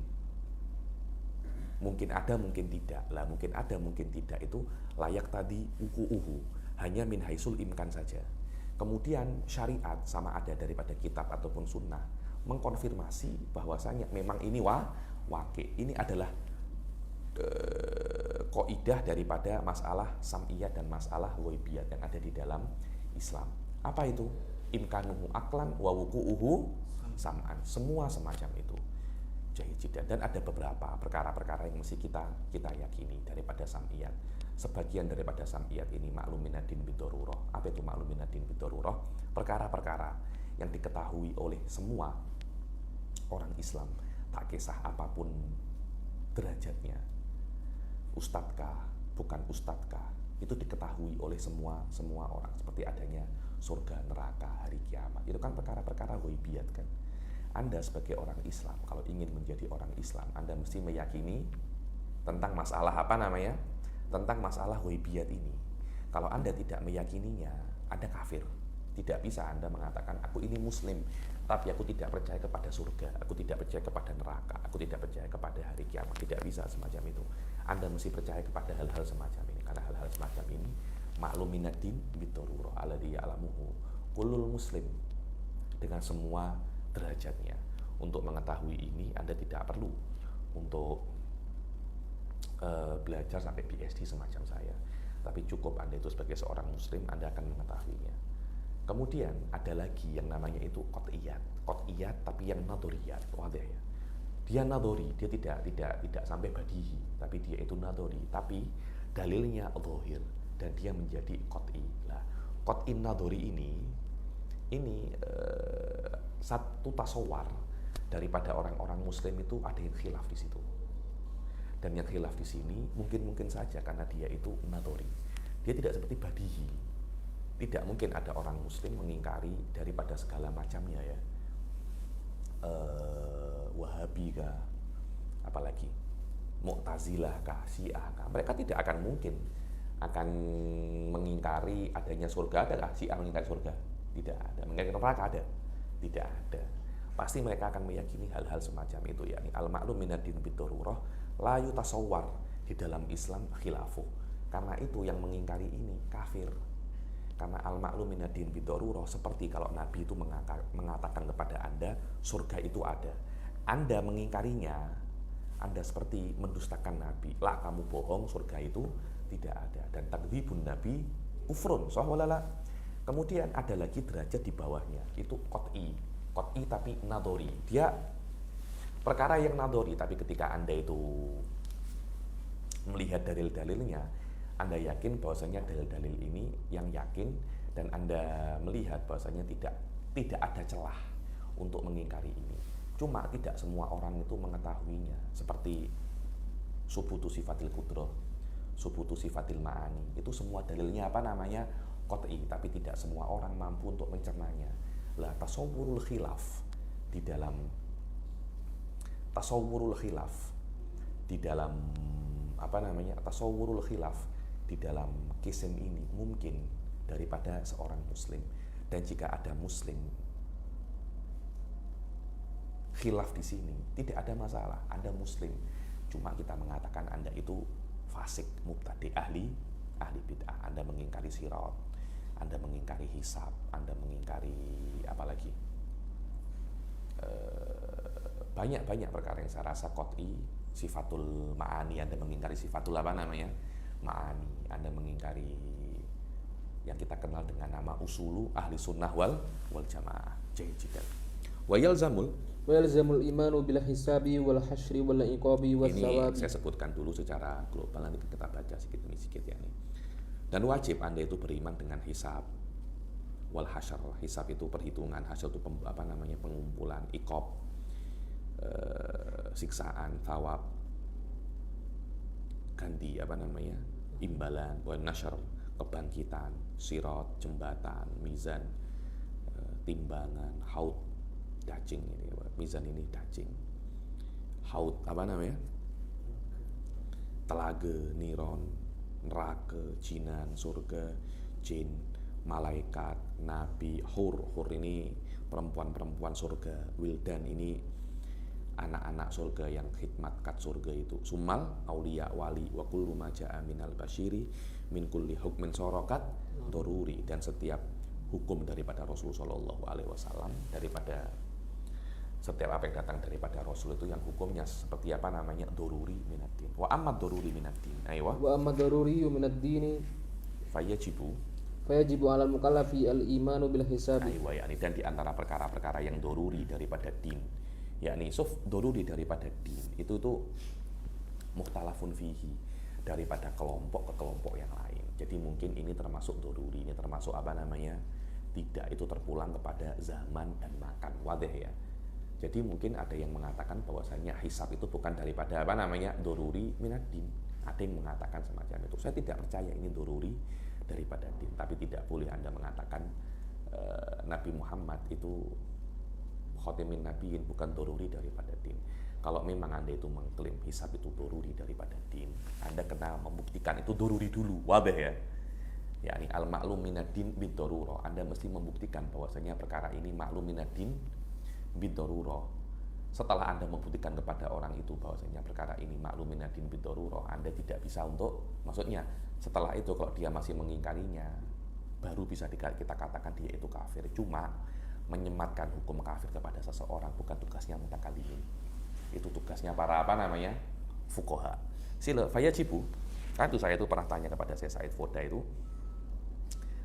ada mungkin tidak. Lah mungkin ada mungkin tidak itu layak tadi wuqu'uhu, hanya min haisul imkan saja. Kemudian syariat sama ada daripada kitab ataupun sunnah mengkonfirmasi bahwasanya memang ini waqi'. Ini adalah kaidah daripada masalah sam'iyat dan masalah ghaibiyat yang ada di dalam Islam. Apa itu? Imkanuhu aklan wa wuqu'uhu sam'an. Semua semacam itu. Dan ada beberapa perkara-perkara yang mesti kita yakini daripada sam'iyat. Sebagian daripada sam'iyat ini maklum minadin bidorurah. Apa itu maklum minadin bidorurah? Perkara-perkara yang diketahui oleh semua orang Islam, tak kisah apapun derajatnya, ustadzkah, bukan ustadzkah, itu diketahui oleh semua orang, seperti adanya surga, neraka, hari kiamat. Itu kan perkara-perkara ghaibiyat kan. Anda sebagai orang Islam, kalau ingin menjadi orang Islam, Anda mesti meyakini tentang masalah tentang masalah ghaibiyat ini. Kalau Anda tidak meyakininya, Anda kafir. Tidak bisa Anda mengatakan aku ini muslim, tapi aku tidak percaya kepada surga, aku tidak percaya kepada neraka, aku tidak percaya kepada hari kiamat. Tidak bisa semacam itu. Anda mesti percaya kepada hal-hal semacam ini, karena hal-hal semacam ini maklum minadin bidarurah alladzi ya'lamuhu kullul muslim, dengan semua derajatnya. Untuk mengetahui ini Anda tidak perlu untuk belajar sampai PhD semacam saya, tapi cukup Anda itu sebagai seorang muslim, Anda akan mengetahuinya. Kemudian ada lagi yang namanya itu qat'iyat tapi yang nadoriyat. Wadah ya. Dia nadori, dia tidak sampai badihi, tapi dia itu nadori, tapi dalilnya zahir dan dia menjadi qat'i. Nah, qat'in nadori ini satu tasawwur daripada orang-orang muslim itu ada yang khilaf di situ. Dan yang khilaf di sini mungkin saja karena dia itu nadori. Dia tidak seperti badihi. Tidak mungkin ada orang muslim mengingkari daripada segala macamnya ya. Wahabi kah, apalagi Mu'tazilah kah, Syiah kah. Mereka tidak akan mungkin akan mengingkari adanya surga. Adakah Syiah mengingkari surga? Tidak ada. Mengingkari neraka ada? Tidak ada. Pasti mereka akan meyakini hal-hal semacam itu, yakni al-ma'lum minad-din bid-darurah la yutasawwar di dalam Islam khilafuh. Karena itu yang mengingkari ini kafir. Karena al-ma'lum minad-din bid-darurah seperti kalau Nabi itu mengatakan kepada Anda surga itu ada. Anda mengingkarinya, Anda seperti mendustakan Nabi. Lah kamu bohong, surga itu tidak ada. Dan takdzibun Nabi kufrun, sahwalala. Kemudian ada lagi derajat di bawahnya, itu qat'i tapi nadori. Dia perkara yang nadori, tapi ketika Anda itu melihat dalil-dalilnya, Anda yakin bahwasanya dalil-dalil ini yang yakin, dan Anda melihat bahwasanya tidak ada celah untuk mengingkari ini. Cuma tidak semua orang itu mengetahuinya. Seperti subutu sifatil qudrah, subutu sifatil ma'ani, itu semua dalilnya qat'i, tapi tidak semua orang mampu untuk mencernanya. Lah tasawwurul khilaf di dalam tasawwurul khilaf di dalam kism ini mungkin daripada seorang muslim. Dan jika ada muslim khilaf di sini, tidak ada masalah. Anda muslim, cuma kita mengatakan Anda itu fasik, mubtadi, ahli bid'ah. Anda mengingkari sirat, Anda mengingkari hisab, Anda mengingkari apalagi banyak perkara yang saya rasa qat'i, sifatul ma'ani, Anda mengingkari sifatul apa namanya? Ma'ani, Anda mengingkari yang kita kenal dengan nama usulu ahli sunnah wal jamaah. Jayyid. Wa yalzamul, Wa yalzamul imanu bil hisabi wal hasyri wal iqabi was ini sawabi. saya sebutkan dulu secara global, nanti kita baca sedikit demi sedikit ya nih. Dan wajib Anda itu beriman dengan hisab wal hasyr. Hisab itu perhitungan, hasyr itu pengumpulan, iqab, siksaan, thawab, ganti imbalan, wa nasyr, kebangkitan, sirat, jembatan, mizan, timbangan, haud, daging ini, mizan ini daging, haud telaga, niron, neraka, jinan, surga, jin, malaikat, nabi, hur ini perempuan-perempuan surga, wildan ini anak-anak surga yang khidmat kat surga itu, sumal aulia wali wa kullu ma jaa minal basyiri min kulli hukmin sorokat doruri, dan setiap hukum daripada Rasul sallallahu alaihi wasallam, daripada setiap apa yang datang daripada Rasul itu yang hukumnya seperti doruri minaddin. Wa amma doruri minaddin, aywa Wa amma daruri minad dini fayajibu fayajibu 'alal mukallafi al imanu bil hisabi. aywa, yakni dan di antara perkara-perkara yang doruri daripada din, yakni doruri daripada din itu tuh mukhtalafun fihi, daripada kelompok ke kelompok yang lain. Jadi mungkin ini termasuk doruri, ini termasuk tidak, itu terpulang kepada zaman dan makan, wadih ya. Jadi mungkin ada yang mengatakan bahwasanya hisab itu bukan daripada doruri minaddin. Ada yang mengatakan semacam itu. Saya tidak percaya ini doruri daripada din. Tapi tidak boleh Anda mengatakan Nabi Muhammad itu khotimin nabiyin, bukan doruri daripada din. Kalau memang Anda itu mengklaim hisab itu doruri daripada din, Anda kena membuktikan itu doruri dulu, wadih ya. yakni al-ma'lum minaddin bid-darurah. Anda mesti membuktikan bahwasanya perkara ini ma'lum minaddin bid-darurah. Setelah Anda membuktikan kepada orang itu bahwasanya perkara ini ma'lum minaddin bid-darurah, Anda tidak bisa maksudnya setelah itu kalau dia masih mengingkarinya, baru bisa kita katakan dia itu kafir. Cuma menyematkan hukum kafir kepada seseorang bukan tugasnya mutakallimin. Itu tugasnya para fuqaha. Sila fayajibu. Kan itu saya itu pernah tanya kepada Syekh Said Foda itu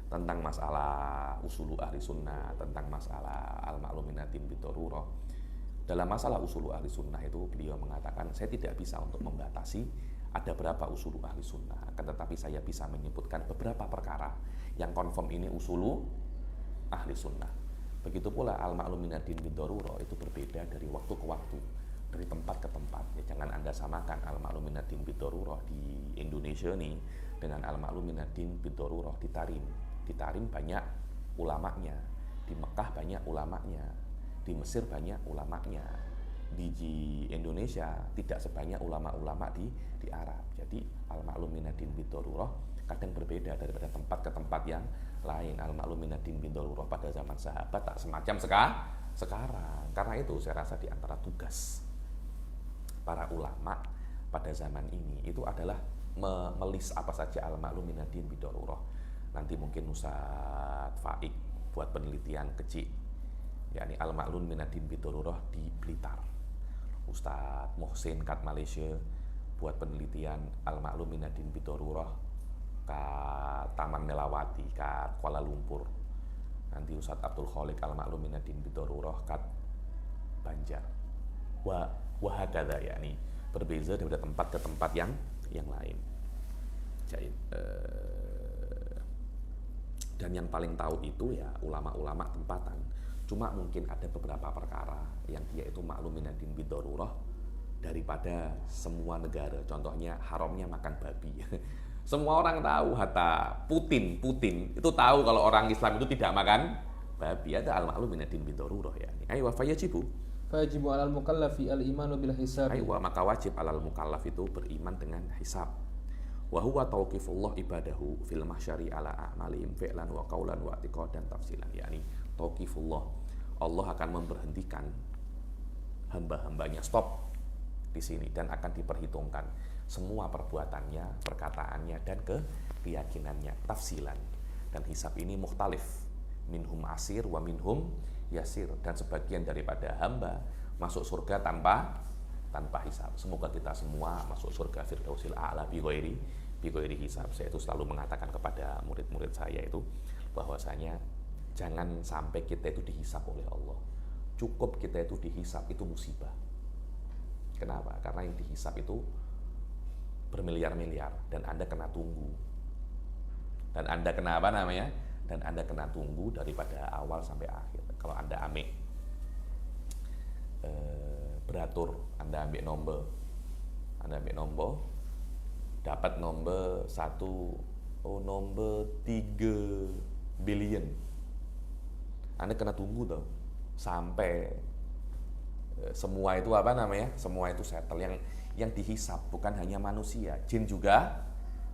tentang masalah usulu ahli sunnah, tentang masalah al-ma'lum minaddin bid-darurah. Dalam masalah usulu ahli sunnah itu beliau mengatakan, saya tidak bisa untuk membatasi ada berapa usulu ahli sunnah, akan tetapi saya bisa menyebutkan beberapa perkara yang confirm ini usulu ahli sunnah. Begitu pula al-ma'lum minaddin bid-darurah itu berbeda dari waktu ke waktu, dari tempat ke tempat. Ya, jangan Anda samakan al-ma'lum minaddin bid-darurah di Indonesia nih dengan al-ma'lum minaddin bid-darurah di Tarim. Di Tarim banyak ulamanya, di Mekah banyak ulamanya, di Mesir banyak ulamanya, di Indonesia tidak sebanyak ulama-ulama di Arab. Jadi al-ma'lum minaddin bid-darurah kadang berbeda daripada tempat ke tempat yang lain. Al-ma'lum minaddin bid-darurah pada zaman sahabat tak semacam sekarang. Karena itu saya rasa di antara tugas para ulama pada zaman ini itu adalah melis apa saja al-ma'lum minaddin bid-darurah. Nanti mungkin Ustaz Faik buat penelitian kecil, yakni al-ma'lum minaddin bid-darurah di Blitar. Ustaz Mohsin kat Malaysia buat penelitian al-ma'lum minaddin bid-darurah ke Taman Melawati kat Kuala Lumpur. Nanti Ustaz Abdul Khaliq al-ma'lum minaddin bid-darurah kat Banjar. Wahakadha, yakni berbeza dari tempat ke tempat yang lain. Jadi, dan yang paling tahu itu ya ulama-ulama tempatan. Cuma mungkin ada beberapa perkara yang dia itu ma'lum minaddin bid-darurah daripada semua negara. Contohnya haramnya makan babi. Semua orang tahu, hatta Putin itu tahu kalau orang Islam itu tidak makan babi. Ada al-ma'lum minaddin bid-darurah ya. Aywa fayajibu. Fayajibu 'alal mukallafi al-imanu bil hisab. Aywa, maka wajib alal mukallaf itu beriman dengan hisab. Wa huwa tauqifullah ibadahu fil mahsyari ala a'malihim fi'lan wa qaulan wa i'tiqadan tafsilan. Yani tauqifullah, Allah akan memberhentikan hamba-hambanya, stop di sini, dan akan diperhitungkan semua perbuatannya, perkataannya, dan keyakinannya tafsilan. Dan hisab ini mukhtalif, minhum asir wa minhum yasir, dan sebagian daripada hamba masuk surga tanpa hisab. Semoga kita semua masuk surga Firdausil A'la bi ghairi hisab. Saya itu selalu mengatakan kepada murid-murid saya itu bahwasanya jangan sampai kita itu dihisab oleh Allah. Cukup kita itu dihisab itu musibah. Kenapa? Karena yang dihisab itu bermiliar-miliar dan Anda kena tunggu. Dan Anda kena apa namanya? Dan Anda kena tunggu daripada awal sampai akhir. Kalau Anda beratur, Anda ambil nombor, dapat nomor 3 billion. Anda kena tunggu tuh sampai semua itu apa namanya? Semua itu settle. Yang dihisab bukan hanya manusia, jin juga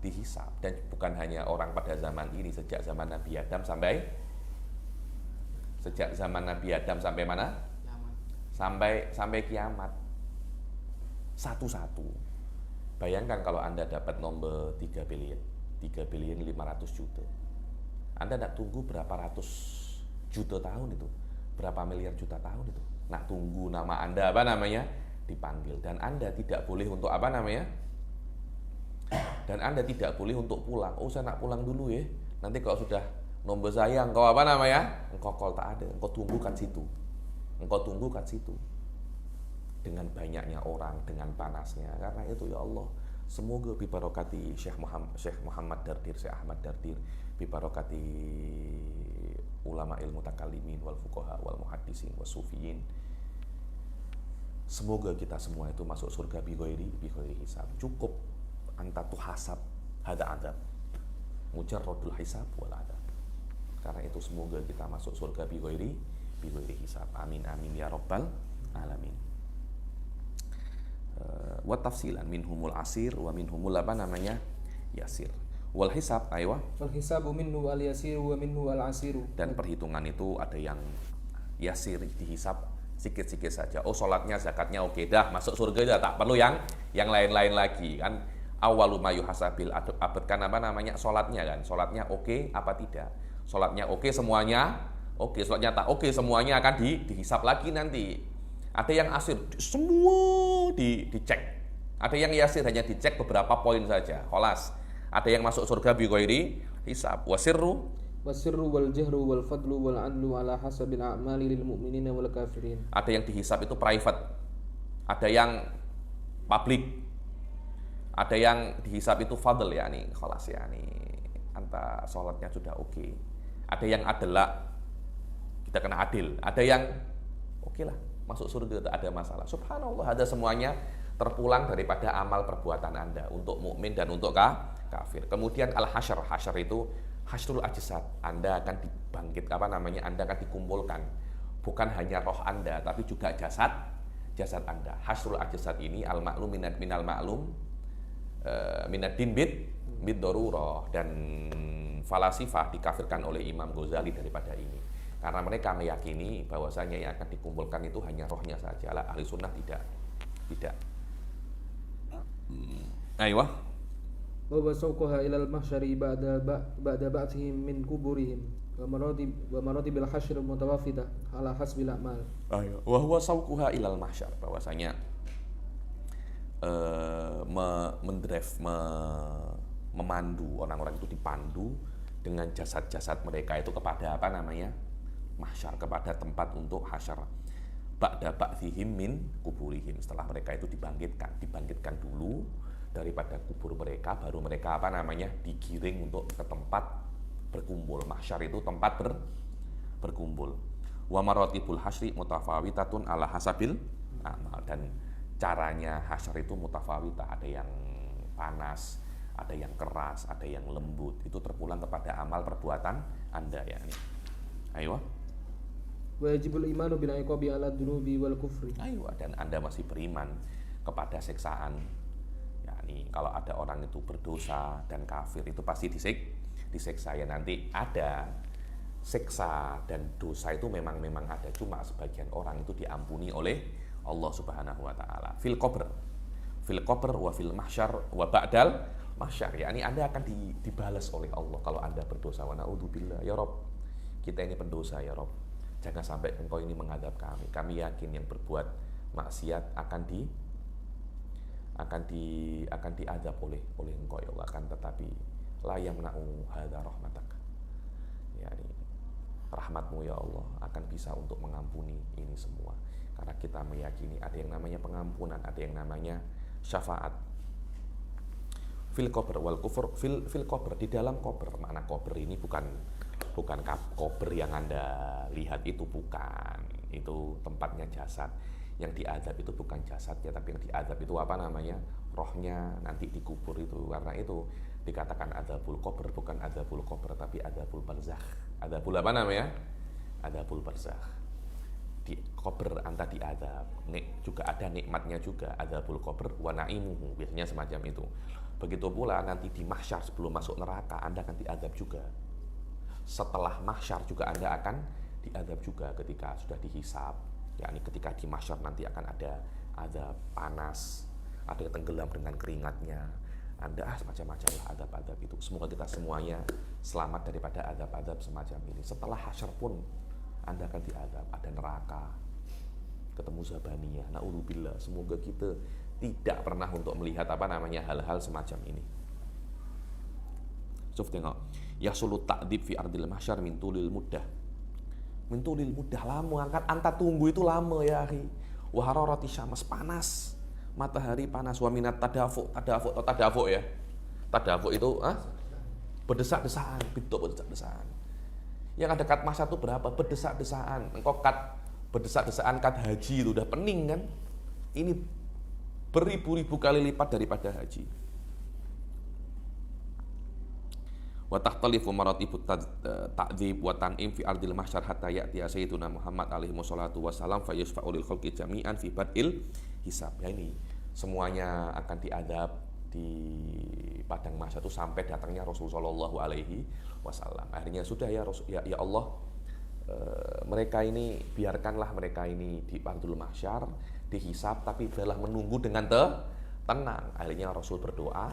dihisab, dan bukan hanya orang pada zaman ini, sejak zaman Nabi Adam sampai mana? Sampai kiamat. Satu-satu. Bayangkan kalau Anda dapat nomor 3 billion 500 juta. Anda nak tunggu berapa ratus juta tahun itu? Berapa miliar juta tahun itu? Nak tunggu nama Anda apa namanya? Dipanggil. Dan Anda tidak boleh untuk apa namanya? Dan Anda tidak boleh untuk pulang. Oh, saya nak pulang dulu ya. Nanti kalau sudah nomor saya, engkau apa namanya? Engkau call, tak ada. Engkau tunggukan situ. Dengan banyaknya orang, dengan panasnya. Karena itu ya Allah, semoga bibarokati Syekh Muhammad Dardir, Syekh Ahmad Dardir, bibarokati ulama ilmu mutakallimin wal fuqaha wal muhaddisin was sufiyin. Semoga kita semua itu masuk surga bi ghairi hisab. Cukup anta tuhasab hada adab. Mujarradul hisab wal adab. Karena itu semoga kita masuk surga bi ghairi hisab. Amin amin ya rabbal alamin. Wa tafsilan minhumul asir wa minhumul apa namanya? Yasir. Wal hisab, aywa. Wal hisabu minhu al yasir wa minhu al asiru. Dan perhitungan itu ada yang yasir, dihisab sikit-sikit saja. Oh, sholatnya, zakatnya oke dah, masuk surga dah, tak perlu yang lain-lain lagi kan. Awalu ma yuhasabil abad kan apa namanya? Sholatnya kan. Sholatnya oke apa tidak? Sholatnya oke semuanya. Oke, sholatnya tak oke semuanya akan dihisab lagi nanti. Ada yang asir semua dicek. Ada yang yasir hanya dicek beberapa poin saja. Kholas. Ada yang masuk surga bi ghairi hisab. Wasirru wal jahru wal fadlu wal adlu ala hasabil a'mali lil mu'minina wal kafirin. Ada yang dihisab itu private. Ada yang public. Ada yang dihisab itu fadl ya nih, kholas ya nih. Anta sholatnya sudah oke. Ada yang adalah kita kena adil. Ada yang oke lah, masuk surga tak ada masalah. Subhanallah, ada semuanya terpulang daripada amal perbuatan Anda untuk mukmin dan untuk kafir. Kemudian al-hasyr, hasyr itu hasyrul ajsad. Anda akan dibangkit apa namanya? Anda akan dikumpulkan. Bukan hanya roh Anda, tapi juga jasad Anda. Hasyrul ajsad ini al-ma'lum minal ma'lum minad din bid darurah, dan falasifah dikafirkan oleh Imam Ghazali daripada ini. Karena mereka meyakini bahwasanya yang akan dikumpulkan itu hanya rohnya saja. Ahli sunnah tidak. Aiyah. Wa basawqaha ilal mahsyari ba'da ba'thihim min kuburihim wa marati bil hasyr mutawafidah ala hasbil a'mal. Aiyah. Wa huwa sawquha ilal mahsyar, bahwasanya memandu orang-orang itu dipandu dengan jasad-jasad mereka itu kepada apa namanya? Mahsyar, kepada tempat untuk hasyar. Ba'da ba'thihim min kuburihim, setelah mereka itu dibangkitkan dulu daripada kubur mereka, baru mereka apa namanya? Digiring untuk ke tempat berkumpul. Mahsyar itu tempat berkumpul. Wa maratibul hasyri mutafawitatun ala hasabil amal, dan caranya hasyar itu mutafawitah, ada yang panas, ada yang keras, ada yang lembut. Itu terpulang kepada amal perbuatan Anda ya. Ayo. Wajibul imanu bil iqabi ala dunubi wal kufri. Ayo, dan Anda masih beriman kepada siksaan. Yani kalau ada orang itu berdosa dan kafir itu pasti disiksa ya. Nanti ada siksa dan dosa itu memang ada, cuma sebagian orang itu diampuni oleh Allah Subhanahu wa taala. Fil qabr wa fil mahsyar wa ba'dal mahsyar. Yani Anda akan dibalas oleh Allah kalau Anda berdosa. Wa na'udzubillah ya Rabb. Kita ini pendosa ya Rabb. Jangan sampai engkau ini menghadap kami. Kami yakin yang berbuat maksiat akan diadab oleh engkau ya Allah, akan tetapi la yamna'u hadza rahmatak, yakni rahmatmu ya Allah akan bisa untuk mengampuni ini semua, karena kita meyakini ada yang namanya pengampunan, ada yang namanya syafaat. Fil qabr wal kufur fil qabr, di dalam qabr. Makna qabr ini bukan qabr yang Anda lihat itu, bukan. Itu tempatnya jasad. Yang diadab itu bukan jasadnya, tapi yang diadab itu apa namanya? Rohnya nanti dikubur itu. Karena itu dikatakan adzabul qabr, bukan adzabul qabr tapi adzabul barzakh. Adzabul apa namanya? Adzabul barzakh. Di qabr Anda diadab. Juga ada nikmatnya juga, adzabul qabr wa naimuhu, biasanya semacam itu. Begitu pula nanti di mahsyar sebelum masuk neraka Anda akan diadab juga. Setelah mahsyar juga Anda akan diadab juga ketika sudah dihisab. Yakni ketika di mahsyar nanti akan ada azab panas, ada yang tenggelam dengan keringatnya. Anda semacam-macam lah adab-adab itu. Semoga kita semuanya selamat daripada adab-adab semacam ini. Setelah hasyar pun Anda akan diadab, ada neraka, ketemu zabaniyah. Na'udzubillah, semoga kita tidak pernah untuk melihat apa namanya hal-hal semacam ini. Suf tengok, yahsulu ta'dib fi ardil mahsyar min tulil muddah. Min tulil muddah, lama angkat anta tunggu itu lama ya akhi. Wa hararati syams, panas. Matahari panas, wa minat tadafuk ya. Tadafuk itu berdesak-desakan, bidu berdesak-desakan. Yang ada kat masa itu berapa? Berdesak-desakan. Engkau kat berdesak-desakan kat haji itu udah pening kan? Ini beribu-ribu kali lipat daripada haji. Wa tahtalifu maratibu ta'dzib wa tan'im fi ardil mahsyar hatta ya'ti sayyiduna Muhammad alaihi wassalatu wassalam fa yashfa'u lil khalqi jami'an fi bad'il hisab. Ya ini semuanya akan diadab di padang mahsyar itu sampai datangnya Rasul sallallahu alaihi wasallam. Akhirnya sudah ya Allah, mereka ini biarkanlah mereka ini di ardul mahsyar dihisab, tapi biarlah menunggu dengan tenang. Akhirnya Rasul berdoa,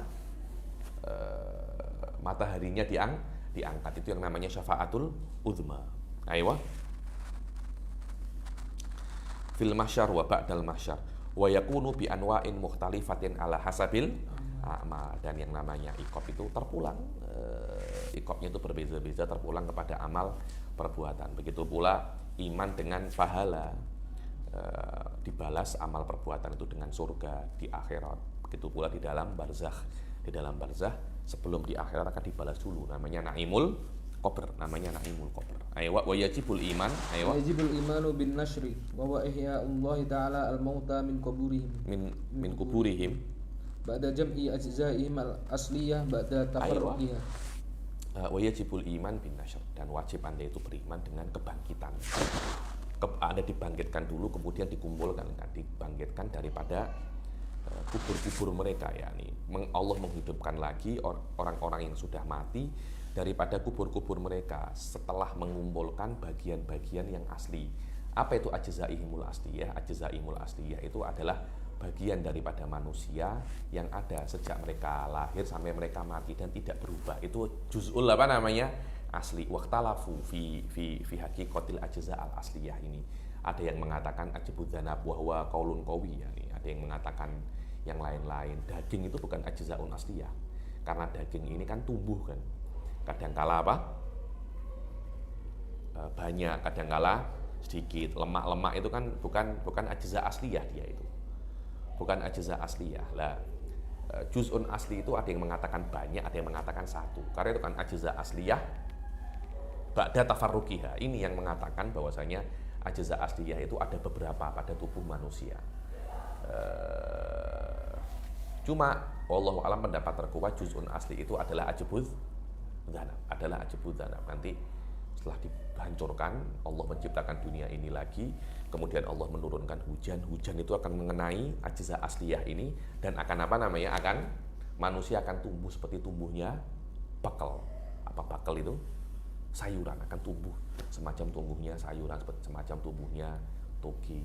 mataharinya diangkat. Itu yang namanya syafaatul uzma. Aywa fil mahsyar wa ba'dal mahsyar wa yakunu bi anwa'in mukhtalifatin ala hasabil amal. Dan yang namanya iqab itu terpulang, iqabnya itu berbeza-beza, terpulang kepada amal perbuatan. Begitu pula iman dengan pahala, dibalas amal perbuatan itu dengan surga di akhirat. Begitu pula di dalam barzakh. Di dalam barzakh sebelum di akhirat akan dibalas dulu, namanya naimul qabr, namanya naimul qabr. Aywa wa yajibul iman, aywa yajibul imanu bin nashri wa wa ihya'ullah ta'ala al-mauta min kuburihim min kuburihim ba'da jam'i ajza'ihim al-asliyah ba'da tafarruqiha. Wa yajibul iman bin nashr, dan wajib Anda itu beriman dengan kebangkitan. Anda dibangkitkan dulu, kemudian dikumpulkan, dibangkitkan daripada kubur-kubur mereka, yakni Allah menghidupkan lagi orang-orang yang sudah mati daripada kubur-kubur mereka setelah mengumpulkan bagian-bagian yang asli. Apa itu ajzaihimul asliyah? Ajzaihimul asliyah itu adalah bagian daripada manusia yang ada sejak mereka lahir sampai mereka mati dan tidak berubah. Itu juz'ul apa namanya? Asli. Waqtalafu fi haqiqatil ajza al asliyah ini. Ada yang mengatakan ajbud dzanab wa huwa qaulun qawi, yani ada yang mengatakan yang lain-lain. Daging itu bukan ajzaun asliyah. Karena daging ini kan tumbuh kan. Kadangkala apa? Banyak, kadangkala sedikit. Lemak-lemak itu kan bukan ajza asliyah dia itu. Bukan ajza asliyah. Lah, juz'un asli itu ada yang mengatakan banyak, ada yang mengatakan satu. Karena itu kan ajza asliyah ba'da tafarruqiha. Ini yang mengatakan bahwasanya ajza asliyah itu ada beberapa pada tubuh manusia. Cuma wallahu alam pendapat terkuat juz'un asli itu adalah ajbud dzanab. Nanti setelah dihancurkan, Allah menciptakan dunia ini lagi, kemudian Allah menurunkan hujan itu akan mengenai ajza asliyah ini, dan akan apa namanya, manusia akan tumbuh seperti tumbuhnya bakal. Apa bakal itu? Sayuran, akan tumbuh semacam tumbuhnya sayuran, semacam tumbuhnya toge.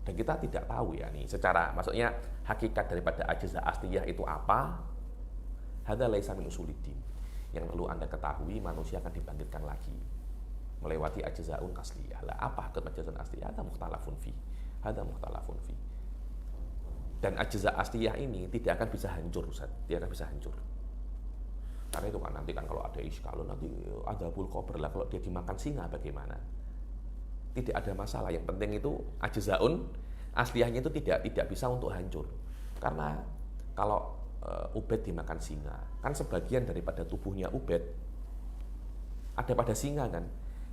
Dan kita tidak tahu ya nih secara, maksudnya hakikat daripada ajza asliyah itu apa. Hadza laisa min usuliddin. Yang perlu Anda ketahui, manusia akan dibangkitkan lagi. melewati ajzaun asliyah. Lah apa hakikat ajzaun asliyah? Ada mukhtalafun fi. Dan ajza asliyah ini tidak akan bisa hancur, Ustaz. Tidak akan bisa hancur. Karena itu kan nanti kan kalau ada iskal, nanti ada bulkober lah, kalau dia dimakan singa bagaimana? Tidak ada masalah. Yang penting itu ajzaun asliyahnya itu tidak bisa untuk hancur. Karena kalau ubed dimakan singa, kan sebagian daripada tubuhnya ubed ada pada singa kan.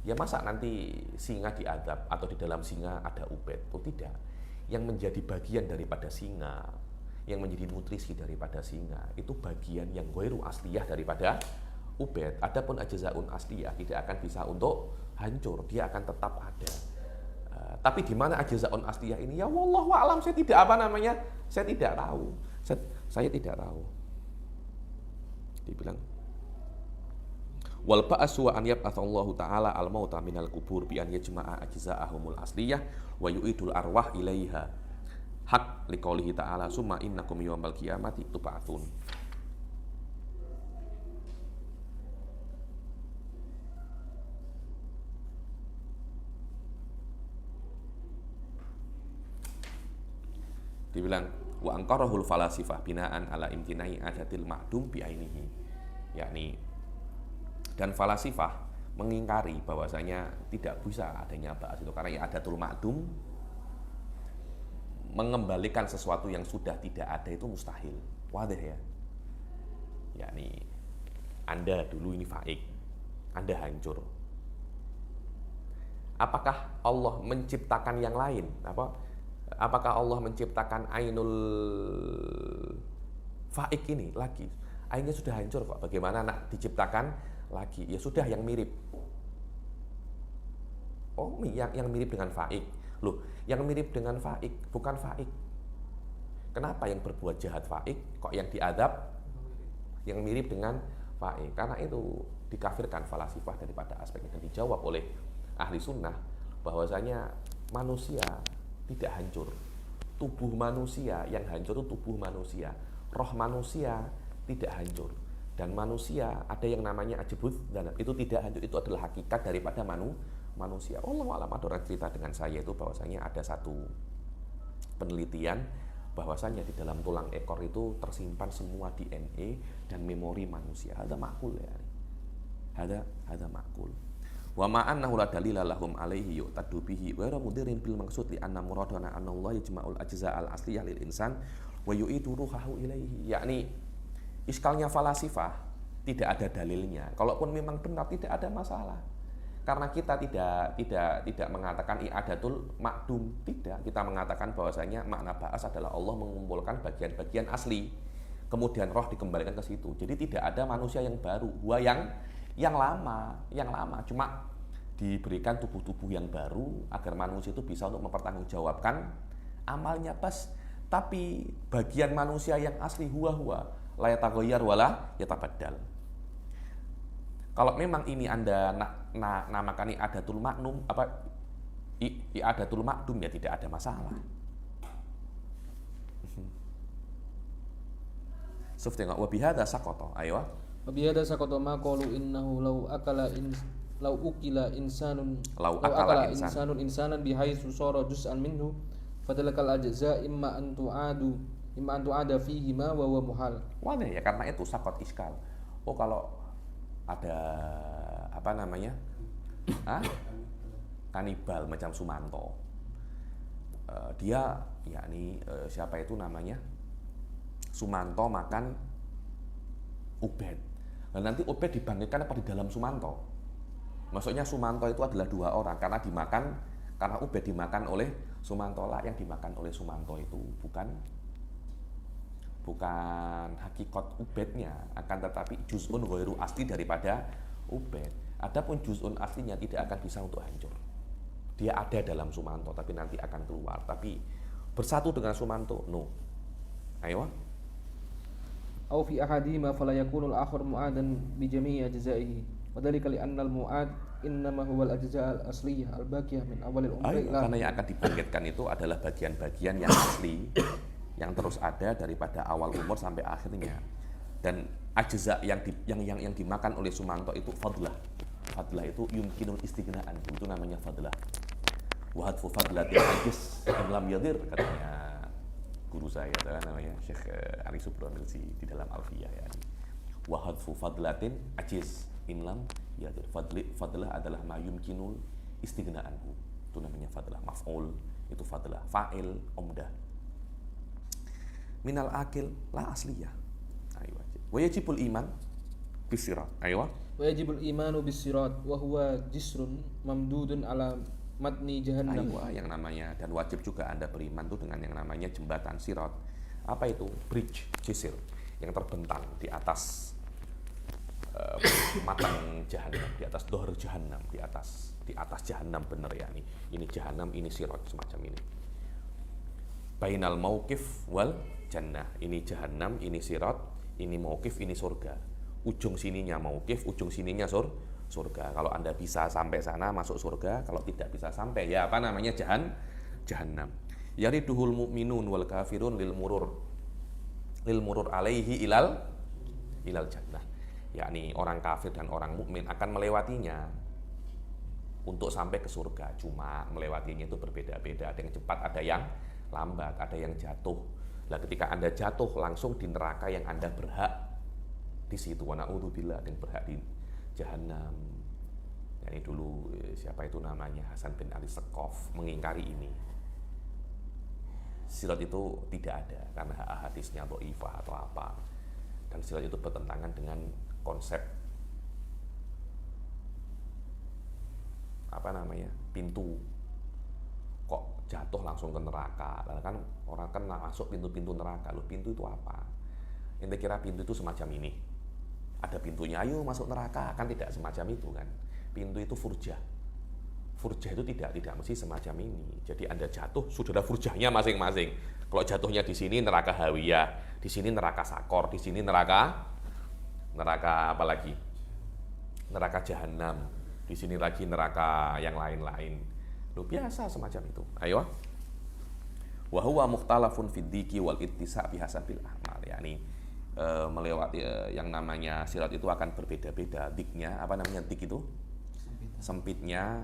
Ya masa nanti singa diadab atau di dalam singa ada ubed? Oh tidak. Yang menjadi bagian daripada singa, yang menjadi nutrisi daripada singa, itu bagian yang ghairu asliyah daripada ubed. Adapun ajzaun asliyah tidak akan bisa untuk hancur, dia akan tetap ada. Tapi di mana ajzaun asliyah ini? Ya wallahu a'lam, saya tidak saya tidak tahu. Saya tidak tahu. Dibilang wal ba'su wa an yab'atsallahu ta'ala al-mauta minal kubur bi an yajma'a ajza'ahumul asliyah wa yu'idul arwah ilaiha hak liqaulihi ta'ala summa innakum yawmal qiyamati tub'atsun. Dibilang wa anqarahul falasifah binaan ala imtinai adatil ma'dum bi ainihi, yakni dan falasifah mengingkari bahwasanya tidak bisa adanya ba'ats itu karena adatul ma'dum, mengembalikan sesuatu yang sudah tidak ada itu mustahil. Wadah ya. Yakni Anda dulu ini faik, Anda hancur. Apakah Allah menciptakan yang lain? Apakah Allah menciptakan ainul faik ini lagi? Ainnya sudah hancur kok. Bagaimana nak diciptakan lagi? Ya sudah yang mirip. Oh, yang mirip dengan faik. Loh, yang mirip dengan faik bukan faik. Kenapa yang berbuat jahat faik, kok yang diadab yang mirip dengan faik? Karena itu dikafirkan falasifah daripada aspek itu. Dijawab oleh ahli sunnah bahwasanya manusia tidak hancur. Tubuh manusia yang hancur itu tubuh manusia. Roh manusia tidak hancur. Dan manusia ada yang namanya ajbud, dan itu tidak hancur. Itu adalah hakikat daripada manusia. Allah alam, ada orang cerita dengan saya itu bahwasanya ada satu penelitian bahwasanya di dalam tulang ekor itu tersimpan semua DNA dan memori manusia. Ada makul ya. Ada makul. Wa ma annahu la dalila lahum alaihi yu'tadu bihi wa mudirin bil maqsud li anna muradana anna Allah yajma'ul ajza al asliyah lil insan wa yu'idu ruhahu ilaihi. Yakni iskalnya falasifah tidak ada dalilnya. Kalaupun memang benar tidak ada masalah. Karena kita tidak mengatakan i'adatul ma'dum, tidak. Kita mengatakan bahwasanya makna ba'as adalah Allah mengumpulkan bagian-bagian asli. Kemudian roh dikembalikan ke situ. Jadi tidak ada manusia yang baru, yang lama, cuma diberikan tubuh-tubuh yang baru agar manusia itu bisa untuk mempertanggungjawabkan amalnya pas. Tapi bagian manusia yang asli huwa la yataghayyar wala yatabaddal. Kalau memang ini Anda namakan i'adatul ma'num i'adatul ma'dum, ya tidak ada masalah. Suf tengok wa bihadza saqata, ayo. Wa bihadza saqata ma qalu innahu law akala insanun insanan bihaitsu sara juz'an minhu fadalakal ajza imma an tu'ada fihi ma wa huwa muhal. Wadah ya, karena itu sakot iskal. Oh, kalau ada kanibal macam Sumanto, dia yakni siapa itu namanya Sumanto makan Ubed. Nah, nanti Ubed dibangkitkan apa di dalam Sumanto? Maksudnya Sumanto itu adalah dua orang karena Ubed dimakan oleh Sumanto lah. Yang dimakan oleh Sumanto itu bukan hakikat Ubednya, akan tetapi juz'un ghairu asli daripada Ubed. Adapun juz'un aslinya tidak akan bisa untuk hancur. Dia ada dalam Sumanto tapi nanti akan keluar. Tapi bersatu dengan Sumanto, no. Ayo. Au fi ahadima fala yakunu al-akhar mu'adan bi jami'i ajza'ihi. Wa dzalika li anna al-mu'ad innama huwa al-ajza' al-asliyah al-baqiyah min awal al-umri. Karena yang akan dibangkitkan itu adalah bagian-bagian yang asli yang terus ada daripada awal umur sampai akhirnya. Dan ajza yang dimakan oleh Sumanto itu fadlah. fadlah itu yumkinul istighna'an, itu namanya fadlah. Wa hadfu fadlatil ajiz in lam yadir, katanya guru saya namanya Syekh Ari Subronilsi di dalam Alfiyah ya. Wa hadfu fadlatin ajiz in lam yadir. Fadlah adalah ma yumkinul istighna'anhu, itu namanya fadlah. Maf'ul itu fadlah, fa'il umdah. Minal akil la asliyah. Ayo. Wa yajibul iman bisirat. Ayo. Wa yajibul imanu bisirat wa huwa jisrun mamdudun ala matni jahannam. Ayo, yang namanya, dan wajib juga Anda beriman tuh dengan yang namanya jembatan sirat. Apa itu? Bridge, jisir yang terbentang di atas matang jahannam, di atas dohar jahannam, di atas jahannam, bener ya, ini jahannam, ini sirat semacam ini. Bainal mauqif wal jannah, ini jahannam, ini sirat, ini mauqif, ini surga. Ujung sininya mauqif, ujung sininya surga. Kalau Anda bisa sampai sana masuk surga, kalau tidak bisa sampai ya apa namanya jahannam. Yariduhul mu'minun wal kafirun lil murur alaihi ilal jannah. Yakni orang kafir dan orang mukmin akan melewatinya untuk sampai ke surga. Cuma melewatinya itu berbeda-beda. Ada yang cepat, ada yang lambat, ada yang jatuh. Nah, ketika Anda jatuh langsung di neraka yang Anda berhak di situ. Wa na'udzubillah, yang berhak di jahannam. Ini dulu siapa itu namanya, Hasan bin Ali Sekov mengingkari ini. Sirat itu tidak ada karena hadisnya dhaifah atau apa. Dan sirat itu bertentangan dengan konsep apa namanya, pintu. Kok jatuh langsung ke neraka? Lalu kan orang kan masuk pintu-pintu neraka. Loh, pintu itu apa? Ente kira pintu itu semacam ini? Ada pintunya, ayo masuk neraka, kan tidak semacam itu kan. Pintu itu furjah. Furjah itu tidak mesti semacam ini. Jadi Anda jatuh, sudah ada furjahnya masing-masing. Kalau jatuhnya di sini neraka hawiyah, di sini neraka sakor, di sini neraka apa lagi? Neraka jahanam. Di sini lagi neraka yang lain-lain. Loh, biasa semacam itu. Ayo. Wa huwa mukhtalafun fid diki wal ittisa' bihasabil a'mal. Yani melewati yang namanya sirat itu akan berbeda-beda. Diknya, apa namanya dik itu? Sempitnya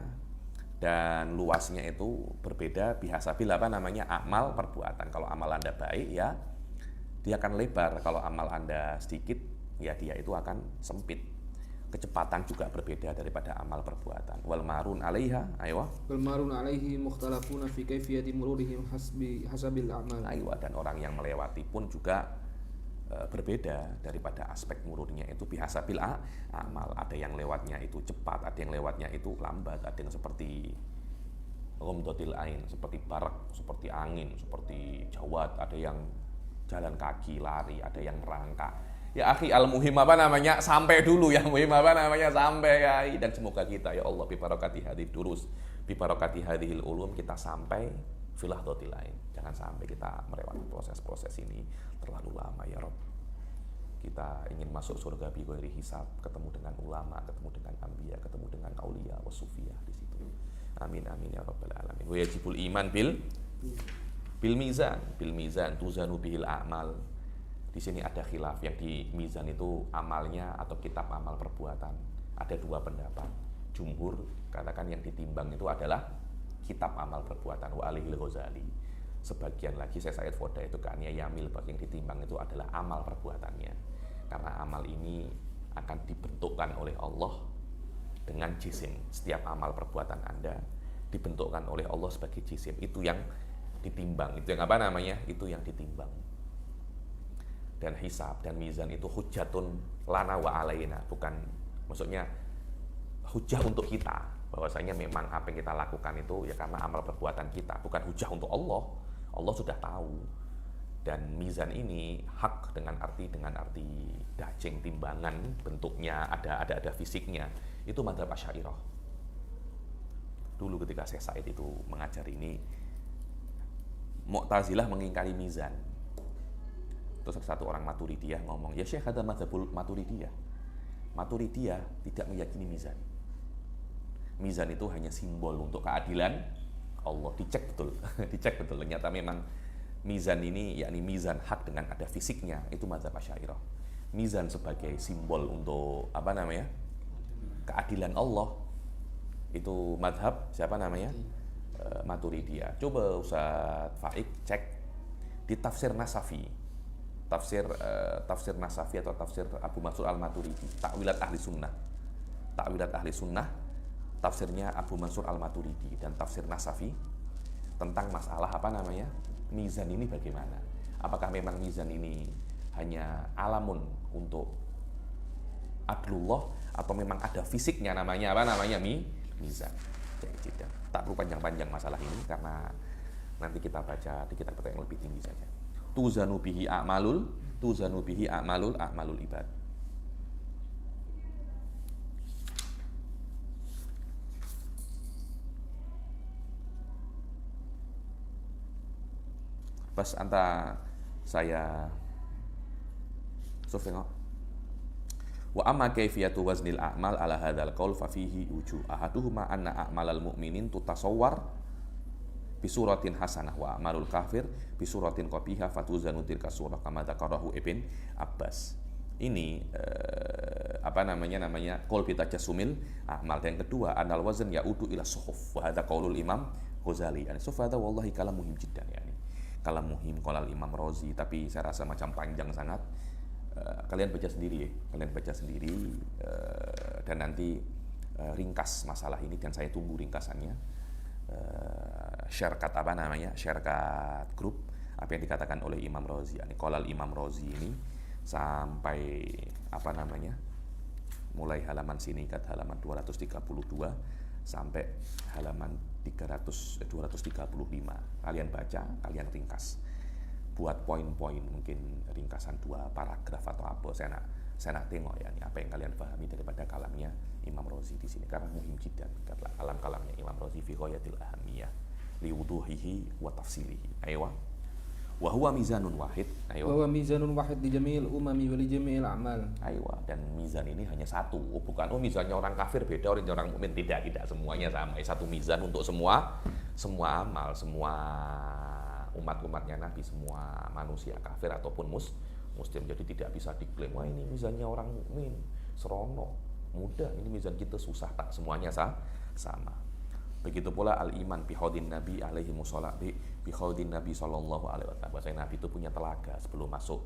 dan luasnya itu berbeda bihasabil apa namanya amal perbuatan. Kalau amal Anda baik ya dia akan lebar, kalau amal Anda sedikit ya dia itu akan sempit. Kecepatan juga berbeda daripada amal perbuatan. Wal marun 'alaiha, ayo. Wal marun 'alaihi mukhtalafuna fi kaifiyati mururihim hasabil a'mal. Ayo, dan orang yang melewati pun juga berbeda daripada aspek mururnya itu bihasabil amal. Ada yang lewatnya itu cepat, ada yang lewatnya itu lambat, ada yang seperti ghamdatil ain, seperti barak, seperti angin, seperti jawad, ada yang jalan kaki, lari, ada yang merangkak. Ya akhi, al-muhim apa namanya? Sampai dulu, yang muhim apa namanya? Sampai ya. Dan semoga kita ya Allah bi barakati hadhihi durus, bi barakati hadhil ulum, kita sampai filah dotil lain. Jangan sampai kita melewati proses-proses ini terlalu lama ya Rabb. Kita ingin masuk surga bi ghairi hisab, ketemu dengan ulama, ketemu dengan anbiya, ketemu dengan aulia wa sufiyah di situ. Amin amin ya rabbal alamin. Wa yajibul iman bil mizan tuzanu bihil a'mal. Di sini ada khilaf, yang di mizan itu amalnya atau kitab amal perbuatan. Ada dua pendapat. Jumhur katakan yang ditimbang itu adalah kitab amal perbuatan, wa alihil Ghazali. Sebagian lagi Said Foda itu kan ya yamil, bagi yang ditimbang itu adalah amal perbuatannya. Karena amal ini akan dibentukkan oleh Allah dengan jisim. Setiap amal perbuatan Anda dibentukkan oleh Allah sebagai jisim. Itu yang ditimbang. Itu yang apa namanya? Itu yang ditimbang. Dan hisab dan mizan itu hujjatun lana wa alaina, bukan maksudnya hujah untuk kita, bahwasanya memang apa yang kita lakukan itu ya karena amal perbuatan kita, bukan hujah untuk Allah. Allah sudah tahu. Dan mizan ini hak dengan arti dajing, timbangan, bentuknya ada fisiknya. Itu madzhab Asy'ariyah. Dulu ketika Syekh Said itu mengajar ini, Mu'tazilah mengingkari mizan. Terus satu orang Maturidiyah ngomong, ya Syekh, ada madzhabul Maturidiyah. Maturidiyah tidak meyakini mizan. Mizan itu hanya simbol untuk keadilan Allah. Dicek betul. Ternyata memang mizan ini, yakni mizan hak dengan ada fisiknya, itu madzhab Asy'ariyah. Mizan sebagai simbol untuk apa namanya? keadilan Allah. Itu madhab siapa namanya? Maturidiyah. Coba Ustaz Faik cek di tafsir Nasafi. Tafsir Nasafi atau tafsir Abu Mansur Al-Maturidi, Ta'wilat Ahli Sunnah. Ta'wilat Ahli Sunnah, tafsirnya Abu Mansur Al-Maturidi dan tafsir Nasafi tentang masalah apa namanya? Mizan ini bagaimana? Apakah memang mizan ini hanya alamun untuk adlullah atau memang ada fisiknya namanya apa namanya mizan. Jadi tak perlu panjang-panjang masalah ini karena nanti kita baca di kitab yang lebih tinggi saja. Tuzanu bihi a'malul ibad. Pas antara saya tengok. Wa amma kaifiyatu waznil a'mal ala hadzal qaul fa fihi wujuh. Ahaduhuma anna a'malal mu'minin tutasawwar bi suratin hasanah wa a'malul kafir bi suratin qabihah fatuzanu tilka surah kama dzakarahu Ibn Abbas. Ini apa namanya qaul bi tajasumil a'mal. Dan yang kedua anal wazn yaudu ila suhuf wa hadza qaulul Imam Ghazali. Yani sufada wallahi kalam muhim jiddan yani. Kalam muhim qala Imam Razi, tapi saya rasa macam panjang sangat. Kalian baca sendiri dan nanti ringkas masalah ini dan saya tunggu ringkasannya. Syarkat apa namanya? Syarkat grup apa yang dikatakan oleh Imam Razi. Yani qala Imam Razi ini sampai apa namanya? Mulai halaman sini kat halaman 232 sampai halaman 235. Kalian baca, kalian ringkas. Buat poin-poin mungkin ringkasan 2 paragraf atau apa, saya nak tengok ya apa yang kalian pahami daripada kalamnya Imam Razi di sini karena muhim jiddan kalamnya Imam Razi fi ghayatil ahamiyah li wuduhihi wa tafsilihi. Aywa wa huwa mizanun wahid. Aywa wa huwa mizanun wahid di jami'il umami wa li jami'il a'mal. Aywa, dan mizan ini hanya satu. Bukan mizannya orang kafir beda orang mukmin, tidak semuanya sama. Satu mizan untuk semua amal, semua umat-umatnya Nabi, semua manusia kafir ataupun muslim. Jadi tidak bisa diklaim wah ini mizannya orang mukmin serono mudah, ini mizan kita susah. Tak, semuanya sama. Begitu pula al-iman bihaudin Nabi alaihi musallam bihaudin Nabi sallallahu alaihi wasallam. Bahasa Nabi itu punya telaga sebelum masuk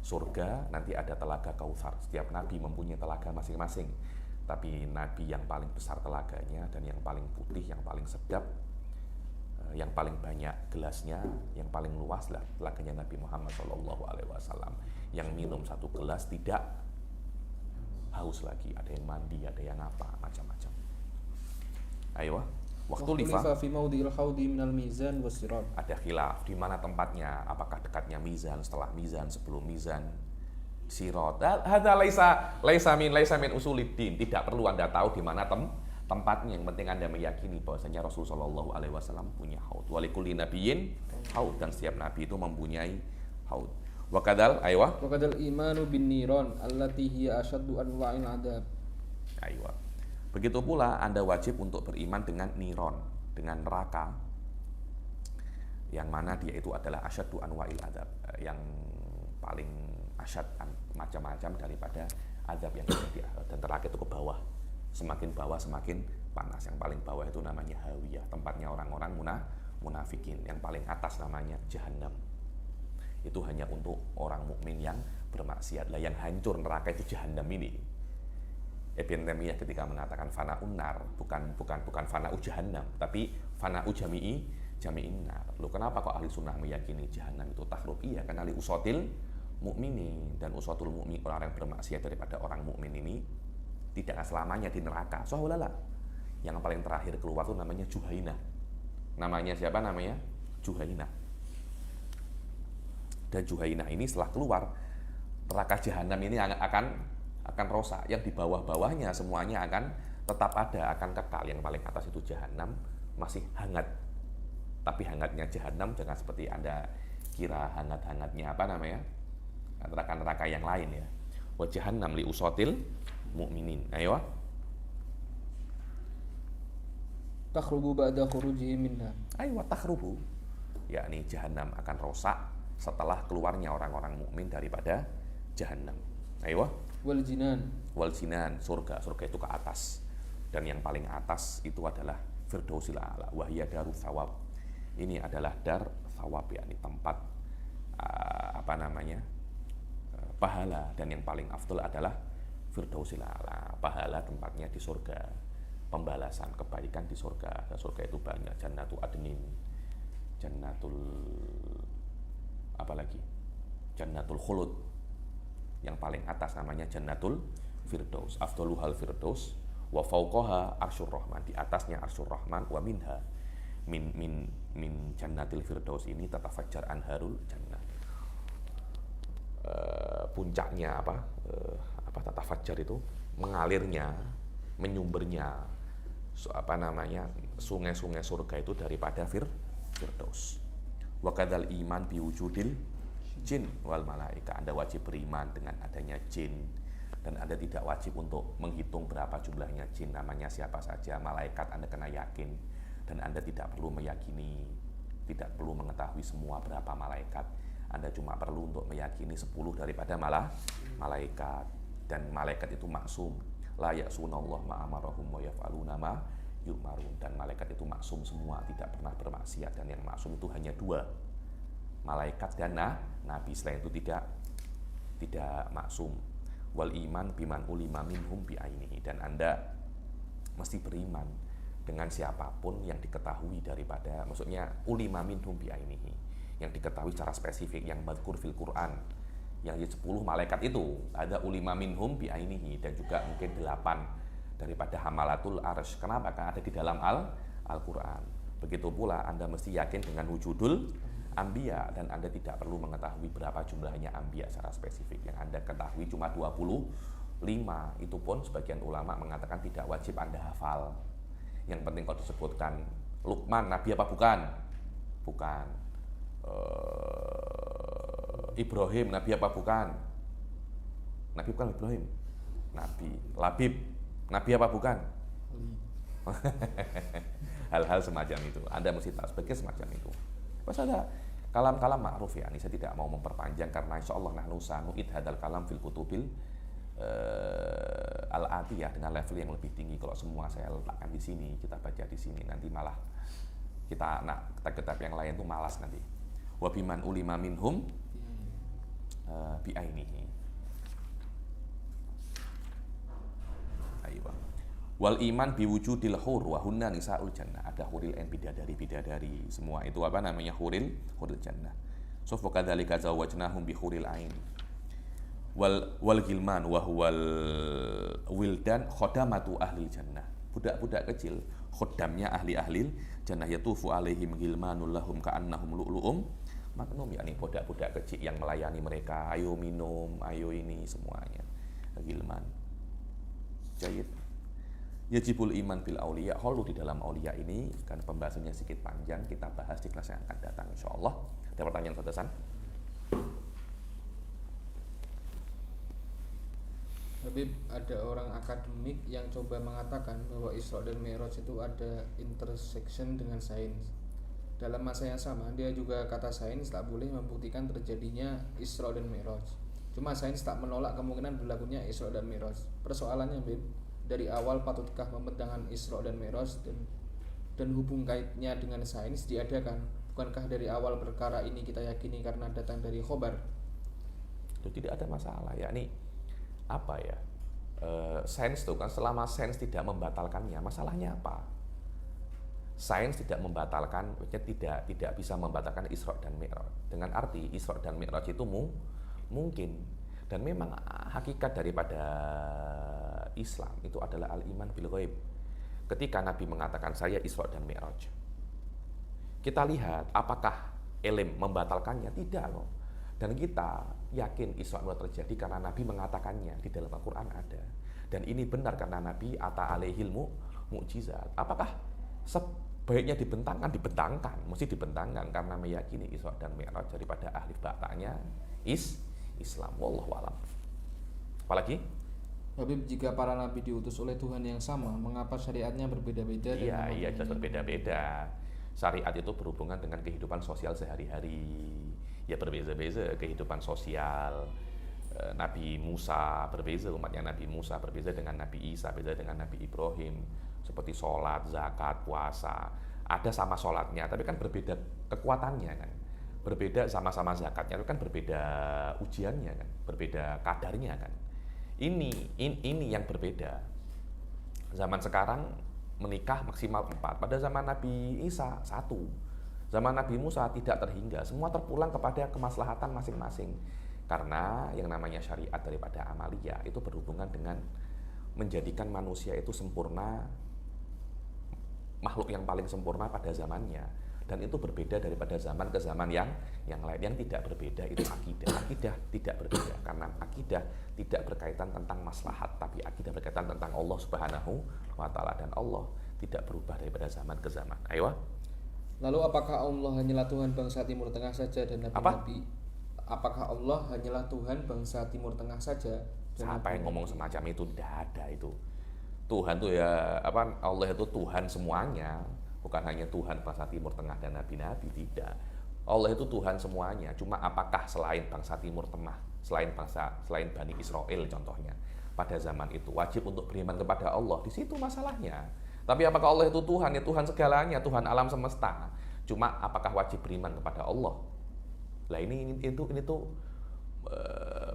surga, nanti ada telaga Kautsar. Setiap nabi mempunyai telaga masing-masing. Tapi nabi yang paling besar telaganya dan yang paling putih, yang paling sedap, yang paling banyak gelasnya, yang paling luas lah telaganya Nabi Muhammad SAW, yang minum satu gelas tidak haus lagi. Ada yang mandi, ada yang apa, macam-macam. Ayo, waktu lifa fi maudhi'il haudi minal mizan was-sirat. Ada khilaf di mana tempatnya, apakah dekatnya mizan, setelah mizan, sebelum mizan, sirat. Hadza laisa min usuliddin. Tidak perlu Anda tahu di mana tempatnya, yang penting Anda meyakini bahwasanya Rasulullah SAW punya haud. Walikulli nabiyyin haud, dan setiap nabi itu mempunyai haud. Wa kadal imanu bin niran allati hiya asyaddu anwa'il adab. Aywa. Begitu pula Anda wajib untuk beriman dengan niron, dengan neraka, yang mana dia itu adalah asyaddu anwa'il adab, yang paling asyad, macam-macam daripada azab yang ada di akhirat. Dan neraka itu ke bawah. Semakin bawah semakin panas. Yang paling bawah itu namanya hawiyah, tempatnya orang-orang munafikin. Yang paling atas namanya jahannam. Itu hanya untuk orang mukmin yang bermaksiat. Lah yang hancur neraka itu jahannam ini. Ibn Taimiyah ketika mengatakan fana'un nar, bukan fana'u jahannam, tapi fana'u jami'in nar. Loh, kenapa kok ahli sunnah meyakini jahannam itu takhrub? Iya, karena li usatil mukminin, dan usatul mukmin, orang yang bermaksiat daripada orang mukmin ini tidak selamanya di neraka. Soalnya yang paling terakhir keluar itu namanya Juhaina. Namanya siapa namanya? Juhaina. Dan Juhaina ini setelah keluar, neraka jahanam ini akan rosak. Yang di bawah-bawahnya semuanya akan tetap ada, akan kekal. Yang paling atas itu jahanam masih hangat. Tapi hangatnya jahanam jangan seperti Anda kira hangat-hangatnya apa namanya? Neraka-neraka yang lain ya. Wa jahannam li usatil mukminin. Ayo. Takhrubu ba'da khurujihi minha. Ayo takhrubu. Yakni jahanam akan rosak setelah keluarnya orang-orang mukmin daripada jahanam. Ayo. wal jinan. Wal jinan, surga itu ke atas. Dan yang paling atas itu adalah Firdausil A'la, wa hiya darus thawab. Ini adalah dar thawab, yakni tempat pahala, dan yang paling afdal adalah Firdausil A'la. Pahala tempatnya di surga, pembalasan kebaikan di surga. Dan surga itu banyak, Jannatul Adnin, Jannatul Jannatul Khulud. Yang paling atas namanya Jannatul Firdaus, afdaluhal Firdaus, wa fauqaha arsyur rahman, di atasnya arsyur rahman, wa minha min Jannatil Firdaus ini tatafajjar anharul jannah. Puncaknya tatafajjar itu mengalirnya, menyumbernya sungai-sungai surga itu daripada Firdaus. Wa kadzal iman biwujudil jin wal malaika. Anda wajib beriman dengan adanya jin, dan Anda tidak wajib untuk menghitung berapa jumlahnya jin, namanya siapa saja. Malaikat Anda kena yakin, dan Anda tidak perlu meyakini, tidak perlu mengetahui semua berapa malaikat. Anda cuma perlu untuk meyakini 10 daripada malaikat. Dan malaikat itu maksum, la ya'sunallah ma amarahum wa yaf'aluna ma yu'marun. Dan malaikat itu maksum semua, tidak pernah bermaksiat. Dan yang maksum itu hanya 2, malaikat dan nabi. Selain itu tidak maksum. Wal iman biman ulima minhum bi'ainihi. Dan Anda mesti beriman dengan siapapun yang diketahui daripada, maksudnya ulima minhum bi'ainihi, yang diketahui secara spesifik, yang madkur fil Quran, yang 10 malaikat itu ada ulima minhum bi'ainihi, dan juga mungkin 8 daripada hamalatul arsy. Kenapa? Karena ada di dalam Al-Quran. Begitu pula Anda mesti yakin dengan wujudul Anbiya, dan Anda tidak perlu mengetahui berapa jumlahnya Anbiya secara spesifik. Yang Anda ketahui cuma 25. Itu pun sebagian ulama mengatakan tidak wajib Anda hafal. Yang penting kalau disebutkan Luqman, nabi apa bukan? Bukan. Ibrahim, nabi apa bukan? Nabi bukan Ibrahim. Nabi. Labib, nabi apa bukan? Hal-hal semacam itu Anda mesti tahu sebagai semacam itu. Pas ada kalam-kalam ma'ruf, ya, ini saya tidak mau memperpanjang karena insyaallah nahnu sanu'id hadal kalam fil kutubil al-atiyah dengan level yang lebih tinggi. Kalau semua saya letakkan di sini, kita baca di sini, nanti malah kita kitab yang lain tuh malas nanti. Wa biman ulima minhum bi'ainihi. Ayo. Wal iman biwujudil hur wa hunna nisaul jannah. Ada huril ain, bidadari. Semua itu huril jannah. So fa kadzalika zawajnahum bi huril ain. Wal gilman wa huwal wildan khodamatu ahlil jannah. Budak-budak kecil khodamnya ahli jannah, yatufu alaihim gilmanul lahum ka'annahum lu'lu'um maknum, yakni budak-budak kecil yang melayani mereka, ayo minum, ayo ini semuanya. Gilman. Jayid. Yajibul iman bil auliya. Hulu di dalam auliya ini kan pembahasannya sedikit panjang, kita bahas di kelas yang akan datang insyaallah. Ada pertanyaan Ustaz? Habib, ada orang akademik yang coba mengatakan bahwa Isra dan Mi'raj itu ada intersection dengan sains. Dalam masa yang sama, dia juga kata sains tak boleh membuktikan terjadinya Isra dan Mi'raj. Cuma sains tak menolak kemungkinan berlakunya Isra dan Mi'raj. Persoalannya, Habib, dari awal patutkah pembentangan Isra dan Mi'raj dan hubung kaitnya dengan sains diadakan? Bukankah dari awal perkara ini kita yakini karena datang dari khobar? Itu tidak ada masalah, yakni apa ya? Sains itu kan, selama sains tidak membatalkannya, masalahnya apa? Sains tidak membatalkan, tidak bisa membatalkan Isra dan Mi'raj. Dengan arti Isra dan Mi'raj itu mungkin, dan memang hakikat daripada Islam itu adalah al-iman bil ghaib. Ketika Nabi mengatakan saya Isra dan Mi'raj, kita lihat apakah ilm membatalkannya? Tidak loh. Dan kita yakin Isra Mi'raj terjadi karena Nabi mengatakannya, di dalam Al-Quran ada. Dan ini benar karena Nabi ata alaihil mu'jizat. Apakah sebaiknya dibentangkan? Dibentangkan, mesti dibentangkan karena meyakini Isra dan Mi'raj daripada ahli baktanya Islam. Wallahu a'lam. Apalagi? Habib, jika para nabi diutus oleh Tuhan yang sama, mengapa syariatnya berbeda-beda? Iya, jelas berbeda-beda. Syariat itu berhubungan dengan kehidupan sosial sehari-hari. Ya berbeza-beza kehidupan sosial. Nabi Musa berbeza, umatnya Nabi Musa berbeza dengan Nabi Isa, berbeza dengan Nabi Ibrahim, seperti sholat, zakat, puasa. Ada sama sholatnya, tapi kan berbeda kekuatannya kan. Berbeda sama-sama zakatnya, itu kan berbeda ujiannya kan, berbeda kadarnya kan. Ini yang berbeda. Zaman sekarang menikah maksimal 4, pada zaman Nabi Isa 1. Zaman Nabi Musa tidak terhingga, semua terpulang kepada kemaslahatan masing-masing. Karena yang namanya syariat daripada amalia itu berhubungan dengan menjadikan manusia itu sempurna, makhluk yang paling sempurna pada zamannya. Dan itu berbeda daripada zaman ke zaman yang lain. Yang tidak berbeda itu akidah. Akidah tidak berbeda karena akidah tidak berkaitan tentang maslahat, tapi akidah berkaitan tentang Allah Subhanahu wa taala, dan Allah tidak berubah daripada zaman ke zaman. Ayo. Lalu apakah Allah hanyalah Tuhan bangsa Timur Tengah saja dan nabi-nabi? Apakah Allah hanyalah Tuhan bangsa Timur Tengah saja? Siapa yang ngomong semacam itu? Tidak ada itu. Tuhan tuh ya Allah itu Tuhan semuanya, bukan hanya Tuhan bangsa Timur Tengah dan nabi-nabi, tidak. Allah itu Tuhan semuanya. Cuma apakah selain bangsa Timur Tengah, selain Bani Israel contohnya, pada zaman itu wajib untuk beriman kepada Allah? Di situ masalahnya. Tapi apakah Allah itu Tuhan? Ya Tuhan segalanya, Tuhan alam semesta. Cuma apakah wajib beriman kepada Allah? Lah ini tuh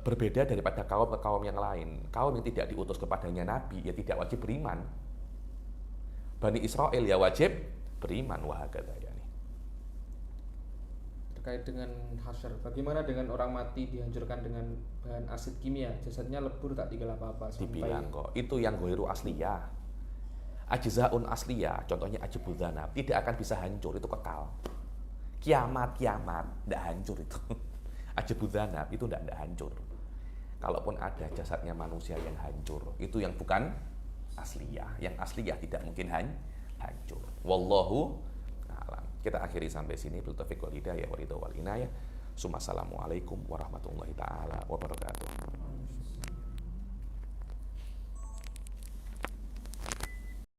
berbeda daripada kaum yang lain. Kaum yang tidak diutus kepadanya nabi ya tidak wajib beriman. Bani Israel ya wajib beriman. Wahakadha yani. Terkait dengan hasyar, bagaimana dengan orang mati dihancurkan dengan bahan asid kimia, jasadnya lebur tak tinggal apa-apa? Dibilang kok itu yang ghairu asliyah. Ajzaun asliyah, contohnya ajbul dzanab, tidak akan bisa hancur, itu kekal. Kiamat tidak hancur itu. Ajbul dzanab itu tidak hancur. Kalaupun ada jasadnya manusia yang hancur, itu yang bukan asliyah. Yang asliyah tidak mungkin hancur. Wallahu a'lam. Kita akhiri sampai sini. Bil taufiq wal hidayah wal inayah. Assalamualaikum warahmatullahi taala wabarakatuh.